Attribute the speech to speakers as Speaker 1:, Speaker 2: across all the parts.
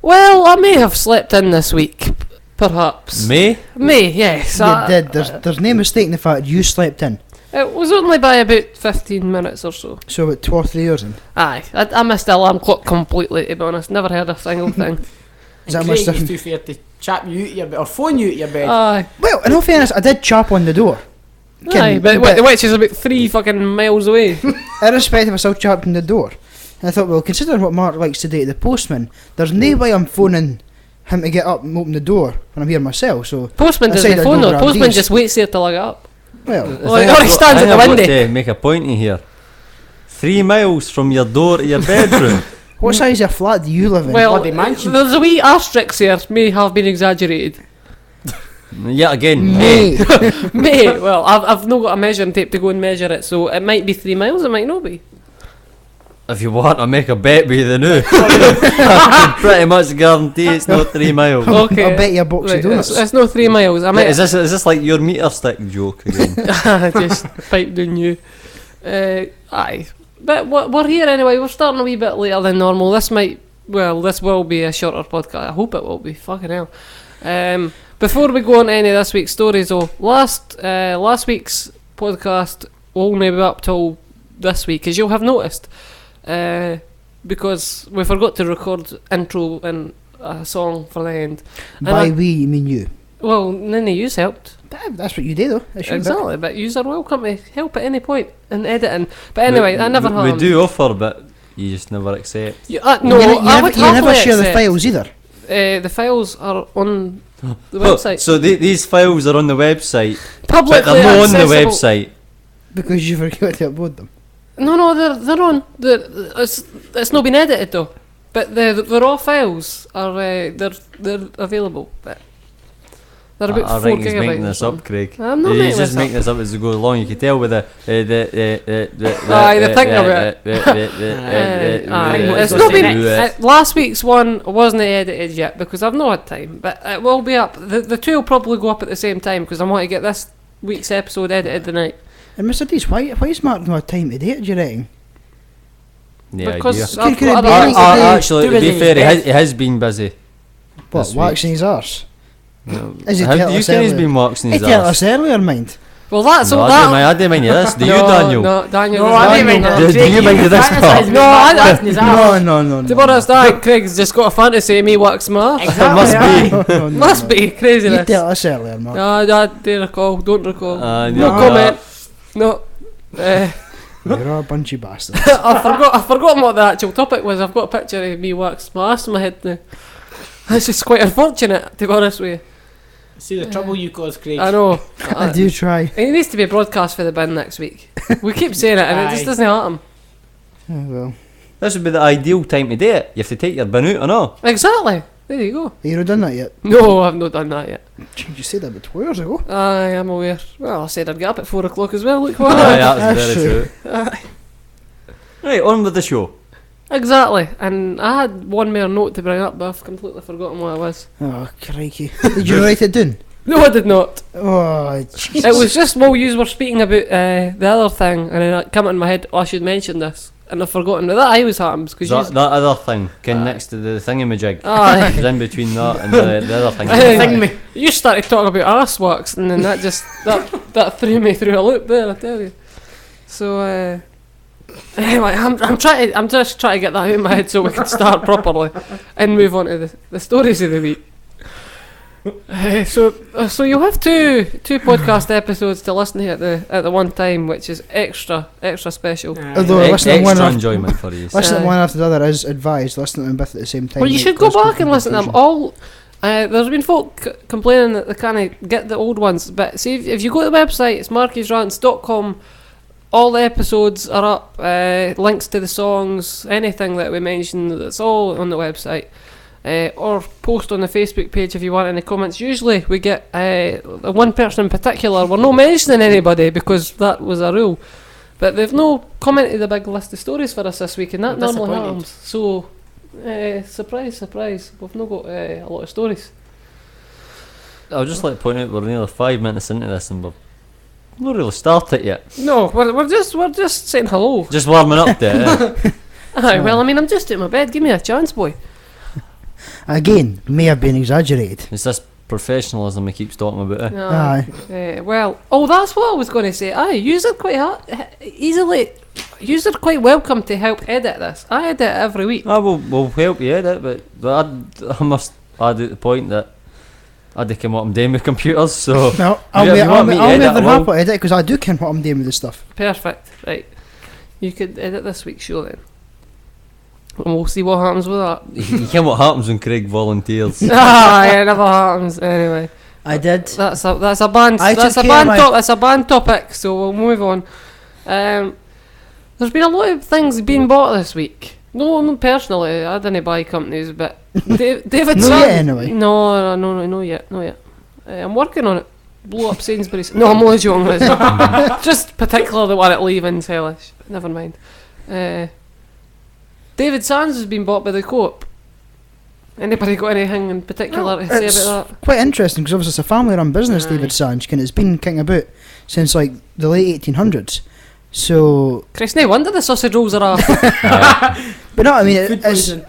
Speaker 1: Well, I may have slept in this week, perhaps.
Speaker 2: May,
Speaker 1: yes.
Speaker 3: You did. There's no mistaking the fact you slept in.
Speaker 1: It was only by about 15 minutes or so.
Speaker 3: So about 2 or 3 hours in.
Speaker 1: Aye, I missed the alarm clock completely, to be honest. Never heard a single thing.
Speaker 3: Is that
Speaker 4: Craig
Speaker 3: much
Speaker 4: was
Speaker 3: different?
Speaker 4: too fair to chap you out your bed or phone you out your bed.
Speaker 1: Aye.
Speaker 3: Well, in all fairness, I did chop on the door.
Speaker 1: Aye, but which is about 3 fucking miles away.
Speaker 3: Irrespective, I still chopped on the door. And I thought, well, considering what Mark likes to do to the postman, there's no way I'm phoning him to get up and open the door when I'm here myself. So
Speaker 1: Postman
Speaker 3: I
Speaker 1: doesn't
Speaker 3: decided I'd
Speaker 1: phone
Speaker 3: go
Speaker 1: though.
Speaker 3: grab
Speaker 1: Postman
Speaker 3: these.
Speaker 1: just waits there till I get up.
Speaker 3: Well,
Speaker 1: Or he stands at the window.
Speaker 2: to make a point in here. 3 miles from your door to your bedroom.
Speaker 3: what size of flat do you live in?
Speaker 1: Well,
Speaker 4: Bloody mansion.
Speaker 1: there's a wee asterisk here, may have been exaggerated.
Speaker 2: Yet again,
Speaker 3: Mate.
Speaker 1: Mate, well, I've not got a measuring tape to go and measure it, so it might be 3 miles, it might not be.
Speaker 2: if you want to make a bet with the new, I can pretty much guarantee it's not 3 miles.
Speaker 1: Okay.
Speaker 3: I'll bet you a box
Speaker 1: Right,
Speaker 3: of donuts.
Speaker 1: it's not 3 miles. I might
Speaker 2: Is this like your meter stick joke again?
Speaker 1: just pipe down you. Aye. But we're here anyway, we're starting a wee bit later than normal. This will be a shorter podcast. I hope it will be, fucking hell. Before we go on to any of this week's stories though, last week's podcast will only be up till this week, as you'll have noticed. Because we forgot to record intro and a song for the end. And
Speaker 3: By we, you mean you.
Speaker 1: well, none of yous helped.
Speaker 3: That's what you do though. It shouldn't be.
Speaker 1: Exactly, but yous are welcome to help at any point in editing. But anyway, that never
Speaker 2: we
Speaker 1: harms.
Speaker 2: do offer, but you just never accept.
Speaker 1: No,
Speaker 3: you
Speaker 1: I would
Speaker 3: you never
Speaker 1: happily
Speaker 3: share the
Speaker 1: accept.
Speaker 3: files either.
Speaker 1: The files are on the
Speaker 2: Oh,
Speaker 1: website.
Speaker 2: so these files are on the website, but
Speaker 1: Publicly
Speaker 2: they're not on the
Speaker 1: accessible.
Speaker 2: website.
Speaker 3: Because you forgot to upload them.
Speaker 1: No, they're on. It's not been edited though. But the raw files are they're available. But they're about
Speaker 2: I
Speaker 1: 4
Speaker 2: think he's
Speaker 1: gigabytes.
Speaker 2: making
Speaker 1: or
Speaker 2: this up,
Speaker 1: something.
Speaker 2: Craig.
Speaker 1: I'm not
Speaker 2: He's
Speaker 1: making
Speaker 2: just
Speaker 1: this
Speaker 2: making
Speaker 1: up.
Speaker 2: this up as we go along. You can tell with the
Speaker 1: Aye, the thing about it's not been. Last week's one wasn't edited yet because I've not had time, but it will be up. The two will probably go up at the same time because I want to get this week's episode edited tonight.
Speaker 3: And Mr. Dees, why is Mark not had time to do it, do you reckon?
Speaker 2: Yeah,
Speaker 1: Because
Speaker 2: idea.
Speaker 1: I've
Speaker 3: Could
Speaker 1: got
Speaker 3: it be
Speaker 1: other
Speaker 3: like
Speaker 1: things to do.
Speaker 2: Actually, to
Speaker 4: Too
Speaker 2: be
Speaker 4: busy.
Speaker 2: fair, he has been busy.
Speaker 3: What,
Speaker 2: This week.
Speaker 3: waxing his arse?
Speaker 2: No.
Speaker 3: Is he
Speaker 2: How
Speaker 3: tell
Speaker 2: do you
Speaker 3: us
Speaker 2: think he's
Speaker 3: earlier?
Speaker 2: been waxing
Speaker 3: He
Speaker 2: his
Speaker 3: tell
Speaker 2: arse?
Speaker 3: us earlier, mind.
Speaker 1: Well, that's
Speaker 2: No,
Speaker 1: all
Speaker 2: I
Speaker 1: that.
Speaker 2: didn't mind this. Do you,
Speaker 1: No,
Speaker 2: Daniel?
Speaker 1: No, Daniel.
Speaker 4: No,
Speaker 1: does
Speaker 4: I
Speaker 1: not
Speaker 4: didn't
Speaker 1: mean
Speaker 4: mind
Speaker 1: that.
Speaker 4: that.
Speaker 2: Do you mind this part?
Speaker 1: No, I-
Speaker 3: No.
Speaker 1: To be honest, Craig's just got a fantasy of me waxing my arse.
Speaker 2: It must be.
Speaker 3: No,
Speaker 1: Must be
Speaker 3: You
Speaker 1: craziness.
Speaker 3: tell us earlier, Mark.
Speaker 1: No, I don't recall. Don't recall.
Speaker 2: No,
Speaker 1: No comment. No.
Speaker 3: You're a bunch of bastards.
Speaker 1: I forgot what the actual topic was. I've got a picture of me waxing my arse in my head now. That's just quite unfortunate, to be honest with you.
Speaker 4: See the trouble you cause, Craig.
Speaker 1: I know.
Speaker 3: I do try.
Speaker 1: It needs to be broadcast for the bin next week. We keep saying it and it just
Speaker 4: Aye.
Speaker 1: doesn't happen.
Speaker 3: Oh, well.
Speaker 2: This would be the ideal time to do it. You have to take your bin out or not.
Speaker 1: Exactly. There you go.
Speaker 3: Have you not done that yet?
Speaker 1: No, I've not done that yet.
Speaker 3: You said that about 2 hours ago.
Speaker 1: Aye, I'm aware. Well, I said I'd get up at 4 o'clock as well. Look what
Speaker 2: Aye,
Speaker 1: happened.
Speaker 2: that's
Speaker 3: That's
Speaker 2: very
Speaker 3: true.
Speaker 2: true.
Speaker 1: Aye.
Speaker 2: Right, on with the show.
Speaker 1: Exactly. And I had one more note to bring up, but I've completely forgotten what it was.
Speaker 3: Oh, crikey. Did you write it down?
Speaker 1: No, I did not.
Speaker 3: Oh, jeez.
Speaker 1: It was just while you were speaking about the other thing, and then it came into my head, oh, I should mention this. And I've forgotten. But that always happens. Cause
Speaker 2: That other thing,
Speaker 1: Aye.
Speaker 2: next to the thingamajig.
Speaker 1: Aye.
Speaker 2: It's in between that and the other thing.
Speaker 1: Thing me. You started talking about arse wax, and then that just that threw me through a loop there. I tell you. So anyway, I'm just trying to get that out of my head so we can start properly and move on to the stories of the week. So you'll have two podcast episodes to listen to at the one time, which is extra special.
Speaker 3: Although listening one
Speaker 2: Extra
Speaker 3: after,
Speaker 2: enjoyment for you.
Speaker 3: listening
Speaker 1: Aye.
Speaker 3: one after the other is advised. Listening to them both at the same time.
Speaker 1: Well, you
Speaker 3: might
Speaker 1: should go
Speaker 3: cause
Speaker 1: back and listen to them
Speaker 3: confusion.
Speaker 1: all. There's been folk complaining that they can't get the old ones, but see if you go to the website, it's markiesrants.com. All the episodes are up. Links to the songs, anything that we mentioned, that's all on the website. Or post on the Facebook page if you want any comments. Usually we get one person in particular. We're not mentioning anybody because that was a rule, but they've no commented a big list of stories for us this week, and that
Speaker 4: I'm
Speaker 1: normally
Speaker 4: disappointed.
Speaker 1: happens. So surprise, we've not got a lot of stories.
Speaker 2: I'll just like to point out we're nearly 5 minutes into this and we've not really started yet.
Speaker 1: No, we're just saying hello.
Speaker 2: Just warming up there.
Speaker 1: Aye, well, I mean, I'm just in my bed. Give me a chance, boy.
Speaker 3: Again, may have been exaggerated.
Speaker 2: It's this professionalism he keeps talking about. Eh?
Speaker 3: Aye.
Speaker 1: Well, that's what I was going to say. Aye, you're quite you're quite welcome to help edit this. I edit it every week.
Speaker 2: We'll help you edit, but I must add at the point that I do come what I'm doing with computers, so
Speaker 3: No,
Speaker 2: I'll
Speaker 3: never happy edit because I do ken what I'm doing with this stuff.
Speaker 1: Perfect. Right. You could edit this week's show then. And we'll see what happens with that.
Speaker 2: you know what happens when Craig volunteers.
Speaker 1: It never happens. Anyway.
Speaker 3: I did.
Speaker 1: That's a band
Speaker 3: That's a
Speaker 1: band topic, so we'll move on. There's been a lot of things being bought this week. No, personally, I didn't buy companies, but David
Speaker 3: No
Speaker 1: Sam.
Speaker 3: yet, anyway.
Speaker 1: No, not yet. I'm working on it. Blow up Sainsbury's. No, I'm only joking. Just particularly the one at Leaving's hellish. Never mind. David Sands has been bought by the Co-op. Anybody got anything in particular to say about that?
Speaker 3: Quite interesting because obviously it's a family-run business,
Speaker 4: Aye.
Speaker 3: David Sands, and it's been kicking about since like the late 1800s. So,
Speaker 1: Chris, no wonder the sausage rolls are off.
Speaker 3: but no, I mean
Speaker 4: Food
Speaker 3: it's
Speaker 4: poison.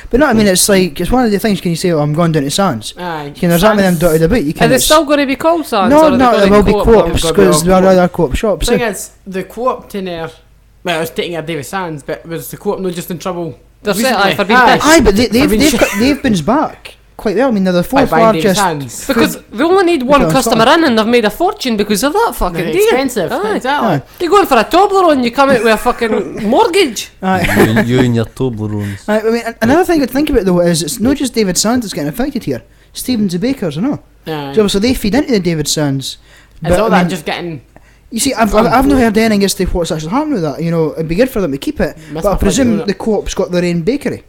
Speaker 3: but no, I mean it's like it's one of the things. Can you say, "Oh, I'm going down to Sands"?
Speaker 4: Aye.
Speaker 3: There's that many of them dotted about. You
Speaker 1: Are
Speaker 3: can.
Speaker 1: they still going to be called Sands?
Speaker 3: No,
Speaker 1: or are they
Speaker 3: no,
Speaker 1: gonna
Speaker 3: it will be
Speaker 1: Co-op?
Speaker 3: co-ops
Speaker 4: They've got to be
Speaker 3: because
Speaker 4: all
Speaker 3: there are
Speaker 4: co-op.
Speaker 3: other co-op shops.
Speaker 4: Thing is, the Co-op to there. Well, I was taking a David Sands, but was the Co-op not just in trouble?
Speaker 1: They're set
Speaker 4: recently?
Speaker 1: for being
Speaker 4: Aye.
Speaker 1: pissed.
Speaker 3: Aye, but
Speaker 4: I've been
Speaker 3: they've been back quite well. I mean, they're the
Speaker 4: By
Speaker 3: fourth
Speaker 4: buying David
Speaker 3: largest.
Speaker 4: Sands.
Speaker 1: Because they only need one
Speaker 3: Because
Speaker 1: customer in and they've made a fortune because of that fucking
Speaker 4: They're
Speaker 1: deal.
Speaker 4: expensive.
Speaker 1: Aye.
Speaker 4: Exactly.
Speaker 3: Aye.
Speaker 1: You're going for a Toblerone, you come out with a fucking mortgage.
Speaker 3: Aye.
Speaker 2: you and your Toblerones.
Speaker 3: I mean, another thing to think about though is it's not just David Sands that's getting affected here. Stevens the bakers, I know.
Speaker 4: Aye.
Speaker 3: So they feed into the David Sands.
Speaker 4: Is all
Speaker 3: I
Speaker 4: that
Speaker 3: mean,
Speaker 4: just getting?
Speaker 3: you see, I've not heard anything as to what's actually happening with that. You know, it'd be good for them to keep it,
Speaker 4: Must
Speaker 3: but I
Speaker 4: be
Speaker 3: presume
Speaker 4: funny,
Speaker 3: the co-op's got their own bakery.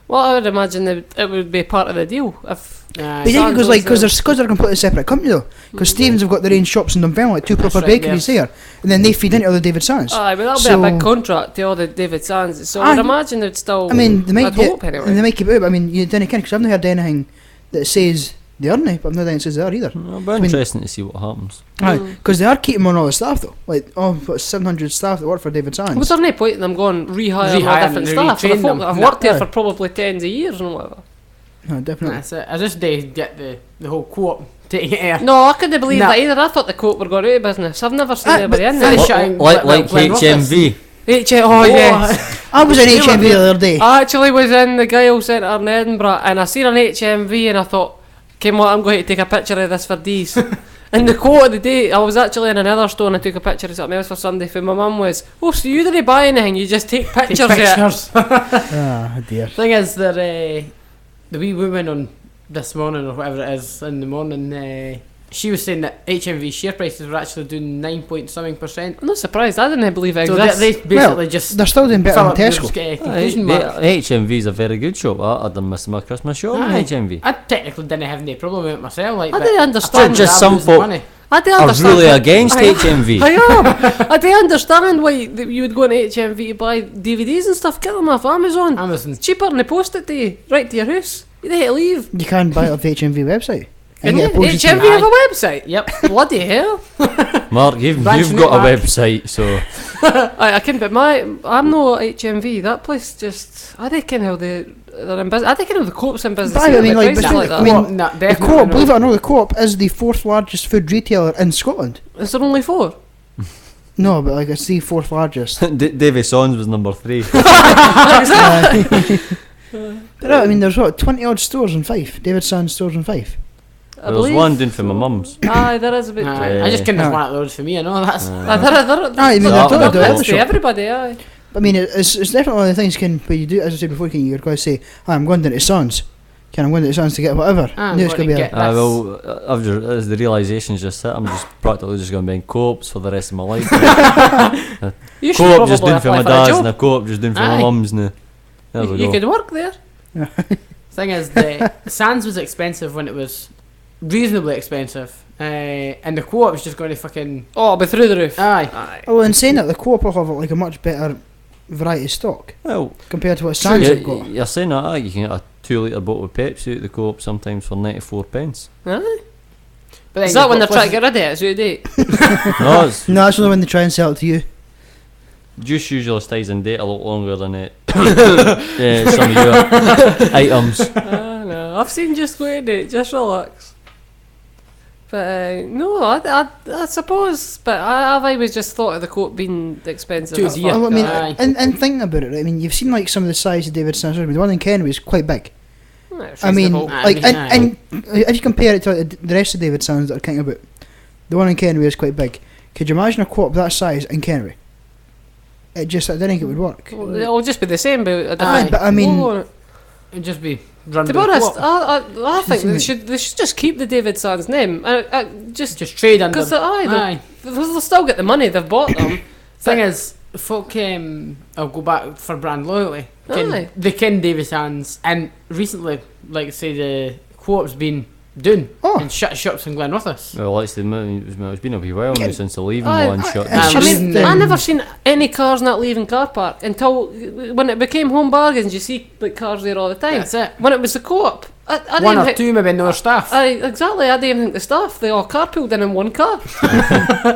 Speaker 1: Well, I would imagine it would be part of the deal. If
Speaker 4: Aye.
Speaker 3: But yeah,
Speaker 1: Sands
Speaker 3: because
Speaker 1: was,
Speaker 3: they're a completely separate company though. Because Stevens have got their own shops in Dunfermline, like two
Speaker 4: That's
Speaker 3: proper
Speaker 4: right,
Speaker 3: bakeries there, and then they feed into other David Sands.
Speaker 1: Aye, but that'll
Speaker 3: So-
Speaker 1: be a big contract to all the David Sands. So I
Speaker 3: Aye.
Speaker 1: would imagine they'd still.
Speaker 3: I mean, they might
Speaker 1: I'd
Speaker 3: get,
Speaker 1: hope anyway.
Speaker 3: and they might keep it out. But I mean, you didn't care because I've not heard anything that says they aren't, but I've not heard anything that says they are either.
Speaker 2: It'll be interesting to see what happens.
Speaker 3: Because they are keeping on all the staff though, like 700 staff that work for David Sands.
Speaker 1: Was there no point in them going rehire
Speaker 4: Rehire
Speaker 1: different
Speaker 4: them,
Speaker 1: staff? For the
Speaker 4: retrain
Speaker 1: folk
Speaker 4: them.
Speaker 1: that have
Speaker 4: No.
Speaker 1: worked here
Speaker 3: Aye.
Speaker 1: for probably tens of years and whatever.
Speaker 3: No, definitely.
Speaker 4: That's it. I just get the whole Co-op taking it here.
Speaker 1: No, I couldn't believe
Speaker 4: Nah.
Speaker 1: that either. I thought the Co-op were going out of business. I've never seen
Speaker 3: Aye,
Speaker 1: anybody
Speaker 3: but
Speaker 1: in
Speaker 4: Finish
Speaker 1: there.
Speaker 4: it.
Speaker 2: Like HMV.
Speaker 1: Oh yes.
Speaker 3: I was in HMV the other day.
Speaker 1: I actually was in the Guile Centre in Edinburgh and I seen an HMV and I thought, okay, what, I'm going to take a picture of this for these. And the quote of the day, I was actually in another store and I took a picture of something else for Sunday for my mum was, oh, so you didn't buy anything, you just take pictures of it.
Speaker 4: Pictures.
Speaker 3: Ah, dear.
Speaker 4: Thing is, the wee woman on this morning or whatever it is in the morning, she was saying that HMV share prices were actually doing 9 point something %.
Speaker 1: I'm not surprised, I didn't believe it
Speaker 4: So
Speaker 1: exists.
Speaker 4: they basically
Speaker 3: Well,
Speaker 4: just
Speaker 3: They're still doing better
Speaker 4: fill
Speaker 3: than
Speaker 4: up your
Speaker 3: Tesco.
Speaker 4: conclusion mark.
Speaker 2: HMV's a very good shop. I done miss my Christmas shop in
Speaker 4: Aye.
Speaker 2: HMV.
Speaker 4: I technically didn't have any problem with it myself. Like,
Speaker 1: I
Speaker 4: but
Speaker 1: didn't understand.
Speaker 2: Just
Speaker 4: I
Speaker 2: some
Speaker 4: lose
Speaker 2: folk-
Speaker 4: money.
Speaker 1: I do
Speaker 2: I'm
Speaker 1: understand.
Speaker 2: really
Speaker 1: why-
Speaker 2: against
Speaker 1: I am.
Speaker 2: HMV.
Speaker 1: I am. I do understand why you would go on HMV to buy DVDs and stuff. Get them off Amazon.
Speaker 4: Amazon.
Speaker 1: It's cheaper than they post it to you, right to your house. You don't have to leave.
Speaker 3: You can buy it off the HMV website.
Speaker 1: Can
Speaker 3: And
Speaker 1: you?
Speaker 3: get it posted to
Speaker 1: HMV
Speaker 3: you.
Speaker 1: have a website?
Speaker 4: Yep.
Speaker 1: Bloody hell.
Speaker 2: Mark, you've
Speaker 4: Branching
Speaker 2: got
Speaker 4: it
Speaker 2: a
Speaker 4: back.
Speaker 2: website, so
Speaker 1: I can, but I'm no HMV. That place just, I reckon how they're in business. I reckon how the Co-op's in business.
Speaker 3: But I mean, like,
Speaker 1: prices
Speaker 3: between-
Speaker 1: like that.
Speaker 3: I mean,
Speaker 4: Co-op, nah,
Speaker 3: The
Speaker 4: definitely
Speaker 3: Co-op,
Speaker 4: not.
Speaker 3: believe it or not, the Co-op is the fourth largest food retailer in Scotland.
Speaker 1: Is there only 4?
Speaker 3: No, but like it's the fourth largest.
Speaker 2: Davy Sons was number 3.
Speaker 3: But no, I mean, there's what 20 odd stores in Fife. David Sands stores in Fife.
Speaker 1: I
Speaker 2: There was
Speaker 1: believe.
Speaker 2: one doing for my mum's.
Speaker 1: Aye, there is a bit.
Speaker 4: I just couldn't have
Speaker 3: Aye.
Speaker 4: one of those for me. I know that's.
Speaker 3: Aye, I mean,
Speaker 2: they're
Speaker 3: they're
Speaker 2: doing
Speaker 3: doing
Speaker 2: it.
Speaker 1: It's to everybody, aye.
Speaker 3: I mean, it's definitely one of the things. Can but you do, as I said before, you're going to say, I'm going down to Sands. I'm going to Sands to get whatever.
Speaker 4: I'm
Speaker 3: No, it's
Speaker 4: going
Speaker 3: going
Speaker 4: to
Speaker 3: to be
Speaker 4: get
Speaker 3: a,
Speaker 4: this.
Speaker 2: I've just, as the realisation's just hit, I'm just practically just going to be in Co-ops for the rest of my life.
Speaker 1: You should
Speaker 2: Co-op just
Speaker 1: probably
Speaker 2: doing for my
Speaker 1: apply for a
Speaker 2: dad's
Speaker 1: job.
Speaker 2: and a Co-op just doing for my
Speaker 4: Aye.
Speaker 2: mum's now. There we
Speaker 1: You
Speaker 2: go.
Speaker 1: could work there.
Speaker 4: Thing is, the Sands was expensive when it was reasonably expensive, and the Co-op was just going to fucking
Speaker 1: Oh, I'll be through the roof.
Speaker 4: aye.
Speaker 1: Aye.
Speaker 3: well, in saying that, the Co-op will have like a much better variety of stock
Speaker 2: Well,
Speaker 3: compared to what Sands have got.
Speaker 2: you're saying that, you can get a 2 litre bottle of Pepsi at the Co-op sometimes for 94 pence.
Speaker 1: Aye.
Speaker 4: But then
Speaker 1: Is that
Speaker 4: you've
Speaker 1: when they're
Speaker 4: got
Speaker 1: trying to
Speaker 4: places-
Speaker 1: get rid of it? It's out of date.
Speaker 2: No, it's
Speaker 3: No, that's only when they try and sell it to you.
Speaker 2: juice usually stays in date a lot longer than it. some of your items.
Speaker 1: No, I've seen just wait it, just relax. But no, I suppose. But I've always just thought of the coat being expensive.
Speaker 4: Too
Speaker 1: as
Speaker 4: dear.
Speaker 1: fuck.
Speaker 3: Well, I mean,
Speaker 1: Aye.
Speaker 3: and thinking about it, right, I mean, you've seen like some of the size of David Sands. The one in Kenway is quite big.
Speaker 1: It's
Speaker 3: I mean,
Speaker 1: reasonable.
Speaker 4: Aye.
Speaker 3: like,
Speaker 4: Aye.
Speaker 3: and if you compare it to the rest of David Sands that are kind of about, the one in Kenway is quite big. Could you imagine a co-op that size in Kenway? I didn't think it would work.
Speaker 1: Well, it'll just be the same, but a
Speaker 4: Aye.
Speaker 1: different
Speaker 3: But I mean,
Speaker 1: logo on it.
Speaker 4: It'd just be run
Speaker 1: To be
Speaker 4: by the
Speaker 1: honest,
Speaker 4: co-op.
Speaker 1: I think
Speaker 3: Isn't
Speaker 1: they should just keep the David Sands name. Just
Speaker 4: Just trade under.
Speaker 1: because
Speaker 4: Aye.
Speaker 1: they'll still get the money they've bought them.
Speaker 4: Thing is, folk I'll go back for brand loyalty.
Speaker 1: Aye.
Speaker 4: They ken Davis Hands, and recently, like say the co-op's been doing
Speaker 3: Oh.
Speaker 4: and shut shops in Glenrothes.
Speaker 2: Well, it's been a wee while now since the leaving
Speaker 1: Aye.
Speaker 2: one shut.
Speaker 3: It's
Speaker 1: I
Speaker 3: just,
Speaker 1: mean, I never seen any cars not leaving car park until when it became Home Bargains. You see like cars there all the time.
Speaker 4: That's it.
Speaker 1: When it was the co-op, I didn't
Speaker 4: One or
Speaker 1: think-
Speaker 4: two maybe in their staff.
Speaker 1: Exactly. I didn't even think the staff. They all carpooled in one car.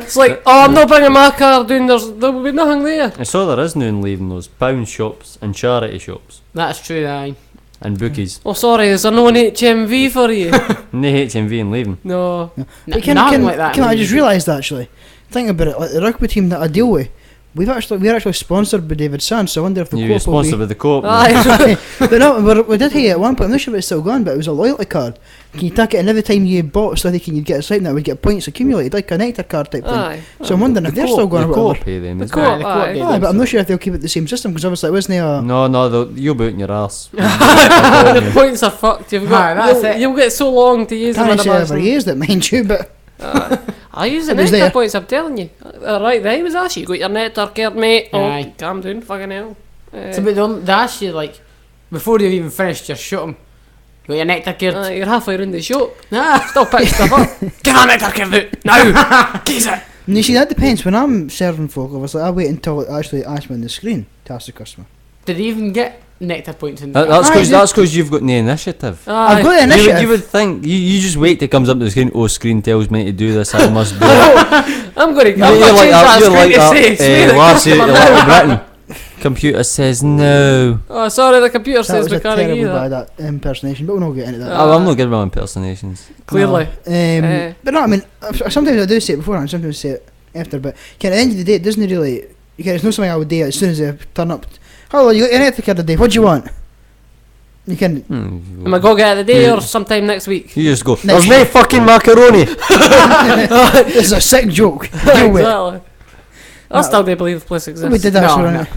Speaker 1: It's like, oh, I'm not bringing my car down. There will be nothing there.
Speaker 2: It's all there is now in leaving those pound shops and charity shops
Speaker 4: That's true. Aye.
Speaker 2: and bookies.
Speaker 1: Oh, sorry. Is there no HMV for you?
Speaker 2: No HMV and leaving.
Speaker 1: No.
Speaker 3: but
Speaker 4: Nothing like that.
Speaker 3: I just realised actually, think about it, like the rugby team that I deal with, we're actually sponsored by David Sands, so I wonder if the
Speaker 2: You're
Speaker 3: co-op will be.
Speaker 2: sponsored with the co-op. now.
Speaker 1: Aye.
Speaker 3: But no, we did here at one point. I'm not sure if it's still going, but it was a loyalty card. Can you take it, and every time you bought something, you'd get a site that would get points accumulated, like a nectar card type thing.
Speaker 1: Aye.
Speaker 3: So I'm wondering if they're still going
Speaker 2: The
Speaker 3: or
Speaker 2: co-op
Speaker 3: whatever.
Speaker 2: pay them,
Speaker 1: The
Speaker 2: isn't
Speaker 1: co-op,
Speaker 4: Aye, the co-op
Speaker 1: aye.
Speaker 4: did.
Speaker 3: Aye, but I'm not sure if they'll keep it the same system because obviously it wasn't
Speaker 2: it?
Speaker 3: a.
Speaker 2: No, you'll boot in your arse.
Speaker 1: The points are fucked. You've got.
Speaker 4: Aye, that's it.
Speaker 1: You'll get so long to use them.
Speaker 3: Can't
Speaker 1: in
Speaker 3: say
Speaker 1: a
Speaker 3: I ever
Speaker 1: magazine.
Speaker 3: used it, mind you, but
Speaker 1: I use the
Speaker 3: It was
Speaker 1: nectar
Speaker 3: there.
Speaker 1: points. I'm telling you. Right, there was actually. You got your nectar card, mate. Oh,
Speaker 4: Aye.
Speaker 1: calm down, fucking hell.
Speaker 4: So, but they ask you like before you've even finished your shot 'em, got your nectar card.
Speaker 1: You're halfway around the shop.
Speaker 4: Nah.
Speaker 1: Still pick stuff up. Get that nectar card out now. Keys it.
Speaker 3: and you see that depends. When I'm serving folk, obviously I wait until it actually asks me on the screen to ask the customer.
Speaker 4: Did they even get nectar points in?
Speaker 2: That's
Speaker 3: Aye,
Speaker 2: because you've got no initiative.
Speaker 3: I've got the
Speaker 2: You
Speaker 3: initiative.
Speaker 2: would think you just wait till it comes up to the screen. Oh, screen tells me to do this. I must do it.
Speaker 1: I'm going to.
Speaker 2: You're
Speaker 1: I'm going to
Speaker 2: like
Speaker 1: change that
Speaker 2: you're
Speaker 1: screen
Speaker 2: like
Speaker 1: to say. Swear the
Speaker 2: Lassie at
Speaker 1: customer
Speaker 2: Little
Speaker 1: now.
Speaker 2: Britain. Computer says no.
Speaker 1: Oh, sorry, the computer
Speaker 3: That
Speaker 1: says
Speaker 3: was
Speaker 1: we
Speaker 3: a
Speaker 1: can't
Speaker 3: terrible
Speaker 1: either.
Speaker 3: bad impersonation, but we'll not get into that.
Speaker 2: I'm not good with impersonations.
Speaker 1: Clearly.
Speaker 3: No. But no, I mean, sometimes I do say it beforehand, sometimes I say it after. But at the end of the day, it doesn't really. It's not something I would do as soon as I turn up. Hello, you got your nectar card today? What do you want? You can.
Speaker 1: Am I go get it today or sometime next week?
Speaker 2: You just go.
Speaker 3: Next
Speaker 2: There's no fucking macaroni.
Speaker 3: This is a sick joke. Deal with it.
Speaker 1: Exactly. I still do believe the place exists.
Speaker 3: We did
Speaker 4: No,
Speaker 3: actually run
Speaker 4: no.
Speaker 3: it.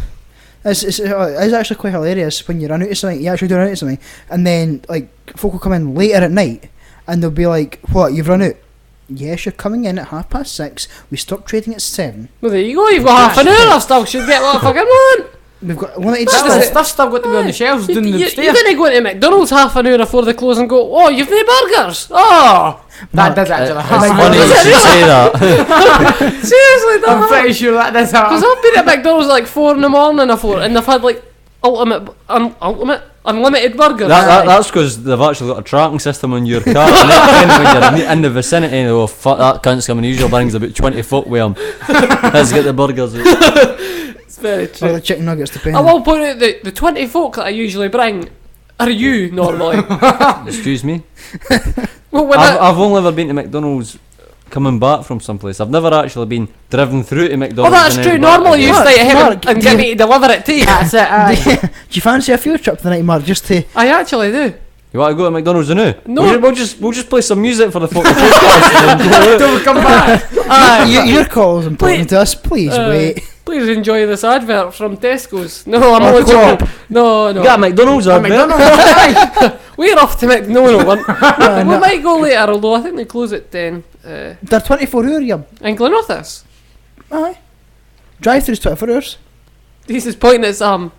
Speaker 3: It's actually quite hilarious when you run out of something. You actually do run out of something, and then like folk will come in later at night, and they'll be like, "What? You've run out?" Yes, you're coming in at 6:30. We stopped trading at 7.
Speaker 1: Well, there you go. You've got half an hour. I still should get what I fucking want.
Speaker 3: We've got limited
Speaker 1: That's
Speaker 3: stock.
Speaker 1: it.
Speaker 4: Stuff's still got to be on the shelves
Speaker 1: You,
Speaker 4: doing the
Speaker 1: you
Speaker 4: stairs.
Speaker 1: didn't go into McDonald's half an hour before they close and go, oh, you've no burgers. Oh,
Speaker 4: That does actually
Speaker 2: It's
Speaker 4: happen.
Speaker 2: funny you should say that.
Speaker 1: seriously,
Speaker 4: I'm
Speaker 1: that
Speaker 4: pretty sure that does
Speaker 1: Because
Speaker 4: happen.
Speaker 1: I've been at McDonald's like 4 in the morning before, and they've had like unlimited burgers.
Speaker 2: That's because they've actually got a tracking system on your car. And then when you're in the vicinity, and they go, fuck that cunt's coming. He usually brings about 20 foot with him. Let's get the burgers out.
Speaker 1: It's very
Speaker 3: Or
Speaker 1: true.
Speaker 3: the chicken nuggets,
Speaker 1: I
Speaker 3: depending.
Speaker 1: will point out that the 20 folk that I usually bring are you normally.
Speaker 2: Excuse me.
Speaker 1: Well, when I,
Speaker 2: I've only ever been to McDonald's coming back from someplace. I've never actually been driven through to
Speaker 1: oh,
Speaker 2: McDonald's.
Speaker 1: that's
Speaker 2: and
Speaker 1: true.
Speaker 2: then back
Speaker 1: Normally, you
Speaker 2: again.
Speaker 3: Mark,
Speaker 1: stay ahead
Speaker 3: Mark,
Speaker 1: and
Speaker 3: do
Speaker 1: get
Speaker 3: you-
Speaker 1: me to deliver it to you.
Speaker 4: That's it. Aye.
Speaker 3: Do you fancy a field trip tonight, Mark? Just to
Speaker 1: I actually do.
Speaker 2: You want to go to McDonald's now?
Speaker 1: No.
Speaker 2: We'll just play some music for the fucking podcast and then go out.
Speaker 4: Don't come back.
Speaker 3: your call is important to us. Please wait.
Speaker 1: Please enjoy this advert from Tesco's. No, I'm
Speaker 3: Or
Speaker 1: only
Speaker 3: Co-op.
Speaker 1: joking. No.
Speaker 2: You got a McDonald's
Speaker 4: A
Speaker 2: out there?
Speaker 4: McDonald's.
Speaker 1: We're off to McDonald's. We
Speaker 3: no.
Speaker 1: might go later, although I think they close at 10.
Speaker 3: They're 24 hour, yeah.
Speaker 1: In Glenrothes.
Speaker 3: Aye. Drive-throughs 24 hours.
Speaker 1: This is pointing at Sam.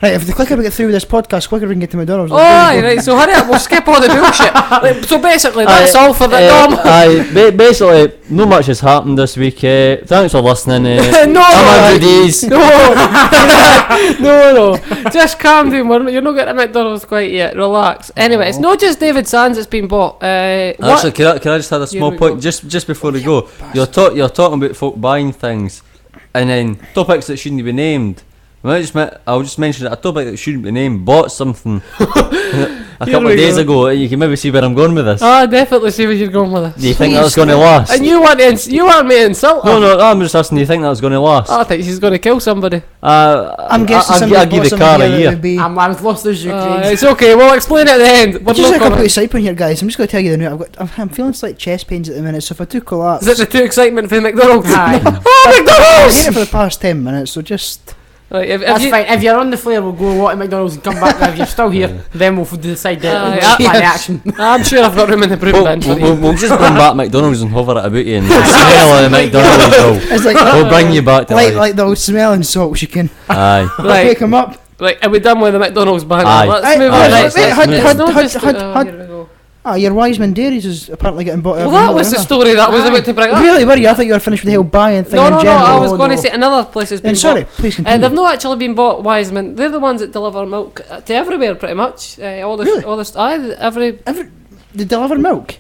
Speaker 3: Right, if the quicker we get through with this podcast, quicker we can get to McDonald's.
Speaker 1: Oh, aye, right, so hurry up, we'll skip all the bullshit. Like, so basically, that's all for the
Speaker 2: Basically, not much has happened this week. Thanks for listening.
Speaker 1: No,
Speaker 2: I'm Andrew Dees.
Speaker 1: no. Just calm down. You're not getting to McDonald's quite yet. Relax. Anyway, it's not just David Sands that's been bought.
Speaker 2: Actually, can I just add a small
Speaker 1: we
Speaker 2: point
Speaker 1: go.
Speaker 2: just before we go? You're talking about folk buying things, and then topics that shouldn't be named. I'll just mention that a topic that shouldn't be named. Bought something a
Speaker 1: Here
Speaker 2: couple
Speaker 1: we
Speaker 2: of days
Speaker 1: go.
Speaker 2: ago. You can maybe see where I'm going with this.
Speaker 1: I definitely see where you're going with this.
Speaker 2: Do you think that was going to last?
Speaker 1: And you want me to insult her?
Speaker 2: No, I'm just asking. Do you think that was going to last?
Speaker 1: I think she's going to kill somebody.
Speaker 3: I'm guessing
Speaker 2: I'll
Speaker 3: somebody
Speaker 2: give
Speaker 3: bought
Speaker 2: the
Speaker 3: something
Speaker 2: car
Speaker 3: here
Speaker 2: a
Speaker 3: that
Speaker 2: year.
Speaker 3: would be.
Speaker 4: I'm as lost as you, Craig.
Speaker 1: It's okay, we'll explain it at the end. We're
Speaker 3: Just a
Speaker 1: not
Speaker 3: couple
Speaker 1: gonna-
Speaker 3: of side point here, guys. I'm just going to tell you the new. I'm feeling slight chest pains at the minute, so if I do collapse,
Speaker 1: Is it the too excitement for the McDonald's?
Speaker 4: Aye.
Speaker 1: Oh,
Speaker 3: I've
Speaker 1: McDonald's!
Speaker 3: been here for the past 10 minutes, so just.
Speaker 1: Right, if
Speaker 4: That's
Speaker 1: you,
Speaker 4: fine. If you're on the flare, we'll go walk to McDonald's and come back. If you're still here, then we'll decide
Speaker 1: Aye,
Speaker 4: the
Speaker 3: yes.
Speaker 4: action.
Speaker 1: I'm sure I've got room in the broom bin for you.
Speaker 2: We'll just bring back McDonald's and hover it about you and the smell of the McDonald's will.
Speaker 3: It's like.
Speaker 2: We'll bring you back to life.
Speaker 3: Like the old smelling salts you can
Speaker 2: Aye.
Speaker 1: Right.
Speaker 3: pick them up.
Speaker 1: Right, are we done with the McDonald's banner?
Speaker 2: Aye.
Speaker 1: Let's
Speaker 3: Aye,
Speaker 1: move
Speaker 3: aye,
Speaker 1: on.
Speaker 3: wait,
Speaker 1: Right,
Speaker 3: wait,
Speaker 2: let's move
Speaker 1: it's
Speaker 2: on.
Speaker 1: not just-
Speaker 3: Had-
Speaker 1: here we go.
Speaker 3: Your Wiseman Dairies is apparently getting bought out.
Speaker 1: Well, that was the story that I was about to bring up.
Speaker 3: Really? Were you? I thought you were finished with the whole buying thing
Speaker 1: No,
Speaker 3: in
Speaker 1: no, no,
Speaker 3: general.
Speaker 1: I was
Speaker 4: No,
Speaker 1: going to
Speaker 4: no.
Speaker 1: say another place has been
Speaker 3: Then sorry,
Speaker 1: bought.
Speaker 3: please continue.
Speaker 1: They've not actually been bought, Wiseman. They're the ones that deliver milk to everywhere, pretty much. All the,
Speaker 3: Really?
Speaker 1: all the, every.
Speaker 3: They deliver milk.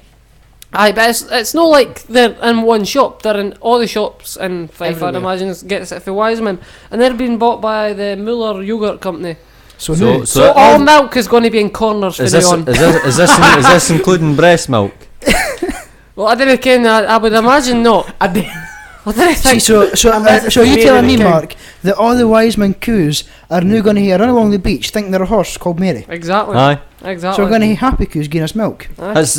Speaker 1: Aye, but it's not like they're in one shop. They're in all the shops in Fife. I'd
Speaker 4: Everywhere.
Speaker 1: imagine gets it for Wiseman, and they're being bought by the Muller Yogurt Company.
Speaker 3: So
Speaker 1: So all milk is going to be in corners from
Speaker 2: Is
Speaker 1: now
Speaker 2: this
Speaker 1: on.
Speaker 2: is this including breast milk?
Speaker 1: Well, I didn't ken. I would imagine not.
Speaker 4: I did.
Speaker 1: I didn't
Speaker 3: See,
Speaker 1: think.
Speaker 3: so you
Speaker 4: Mary
Speaker 3: telling me,
Speaker 4: the cow.
Speaker 3: Mark, that all the Wiseman coos are now going to run along the beach, think they're a horse called Mary.
Speaker 1: Exactly.
Speaker 2: Aye.
Speaker 1: Exactly.
Speaker 3: So we're going to have happy coos giving us milk.
Speaker 2: It's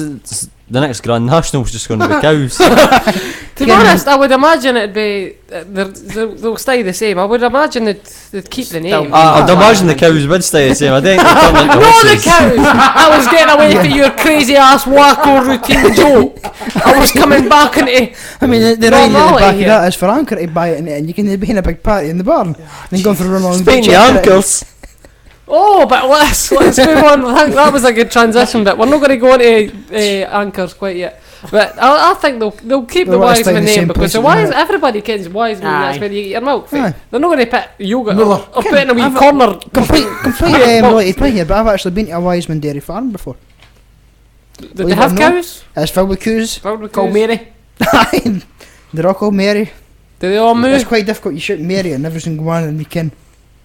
Speaker 2: the next Grand National's just going to be cows.
Speaker 1: To be honest, I would imagine it'd be they'll stay the same. I would imagine they'd keep the name.
Speaker 2: I'd imagine the cows would stay the same. I think they'd turn into
Speaker 1: No, the
Speaker 2: horses.
Speaker 1: cows! I was getting away from your crazy ass wacko routine joke. I was coming back into.
Speaker 3: I mean, the right at the
Speaker 1: Normality
Speaker 3: back of
Speaker 1: here.
Speaker 3: that is for Anchor to buy it and you can be in a big party in the barn. Then go for a run along the
Speaker 2: Speaking
Speaker 3: beach.
Speaker 2: of ankles,
Speaker 1: Oh, but let's move on. I think that was a good transition. But we're not going to go into anchors quite yet. But I think they'll keep
Speaker 3: They'll
Speaker 1: the
Speaker 3: want to stay in
Speaker 1: Wiseman
Speaker 3: the
Speaker 1: name
Speaker 3: same
Speaker 1: because
Speaker 3: place
Speaker 1: the
Speaker 3: at the
Speaker 1: Wise
Speaker 3: minute.
Speaker 1: everybody kens Wiseman. That's
Speaker 4: Aye.
Speaker 1: where you get your milk.
Speaker 3: Aye.
Speaker 1: They're not going to put yogurt
Speaker 4: Muller.
Speaker 1: or put in a wee
Speaker 3: I've-
Speaker 1: corner.
Speaker 3: Complete
Speaker 1: box.
Speaker 3: related point here, but I've actually been to a Wiseman dairy farm before.
Speaker 1: Did
Speaker 3: Believe
Speaker 1: they
Speaker 3: it
Speaker 1: have
Speaker 3: or not.
Speaker 1: cows?
Speaker 3: It's filled with coos.
Speaker 1: Filled with
Speaker 4: Called
Speaker 1: cows?
Speaker 4: Mary.
Speaker 3: They're all called Mary.
Speaker 1: Do they all
Speaker 3: It's
Speaker 1: move?
Speaker 3: quite difficult. You shout Mary and every single one and we can.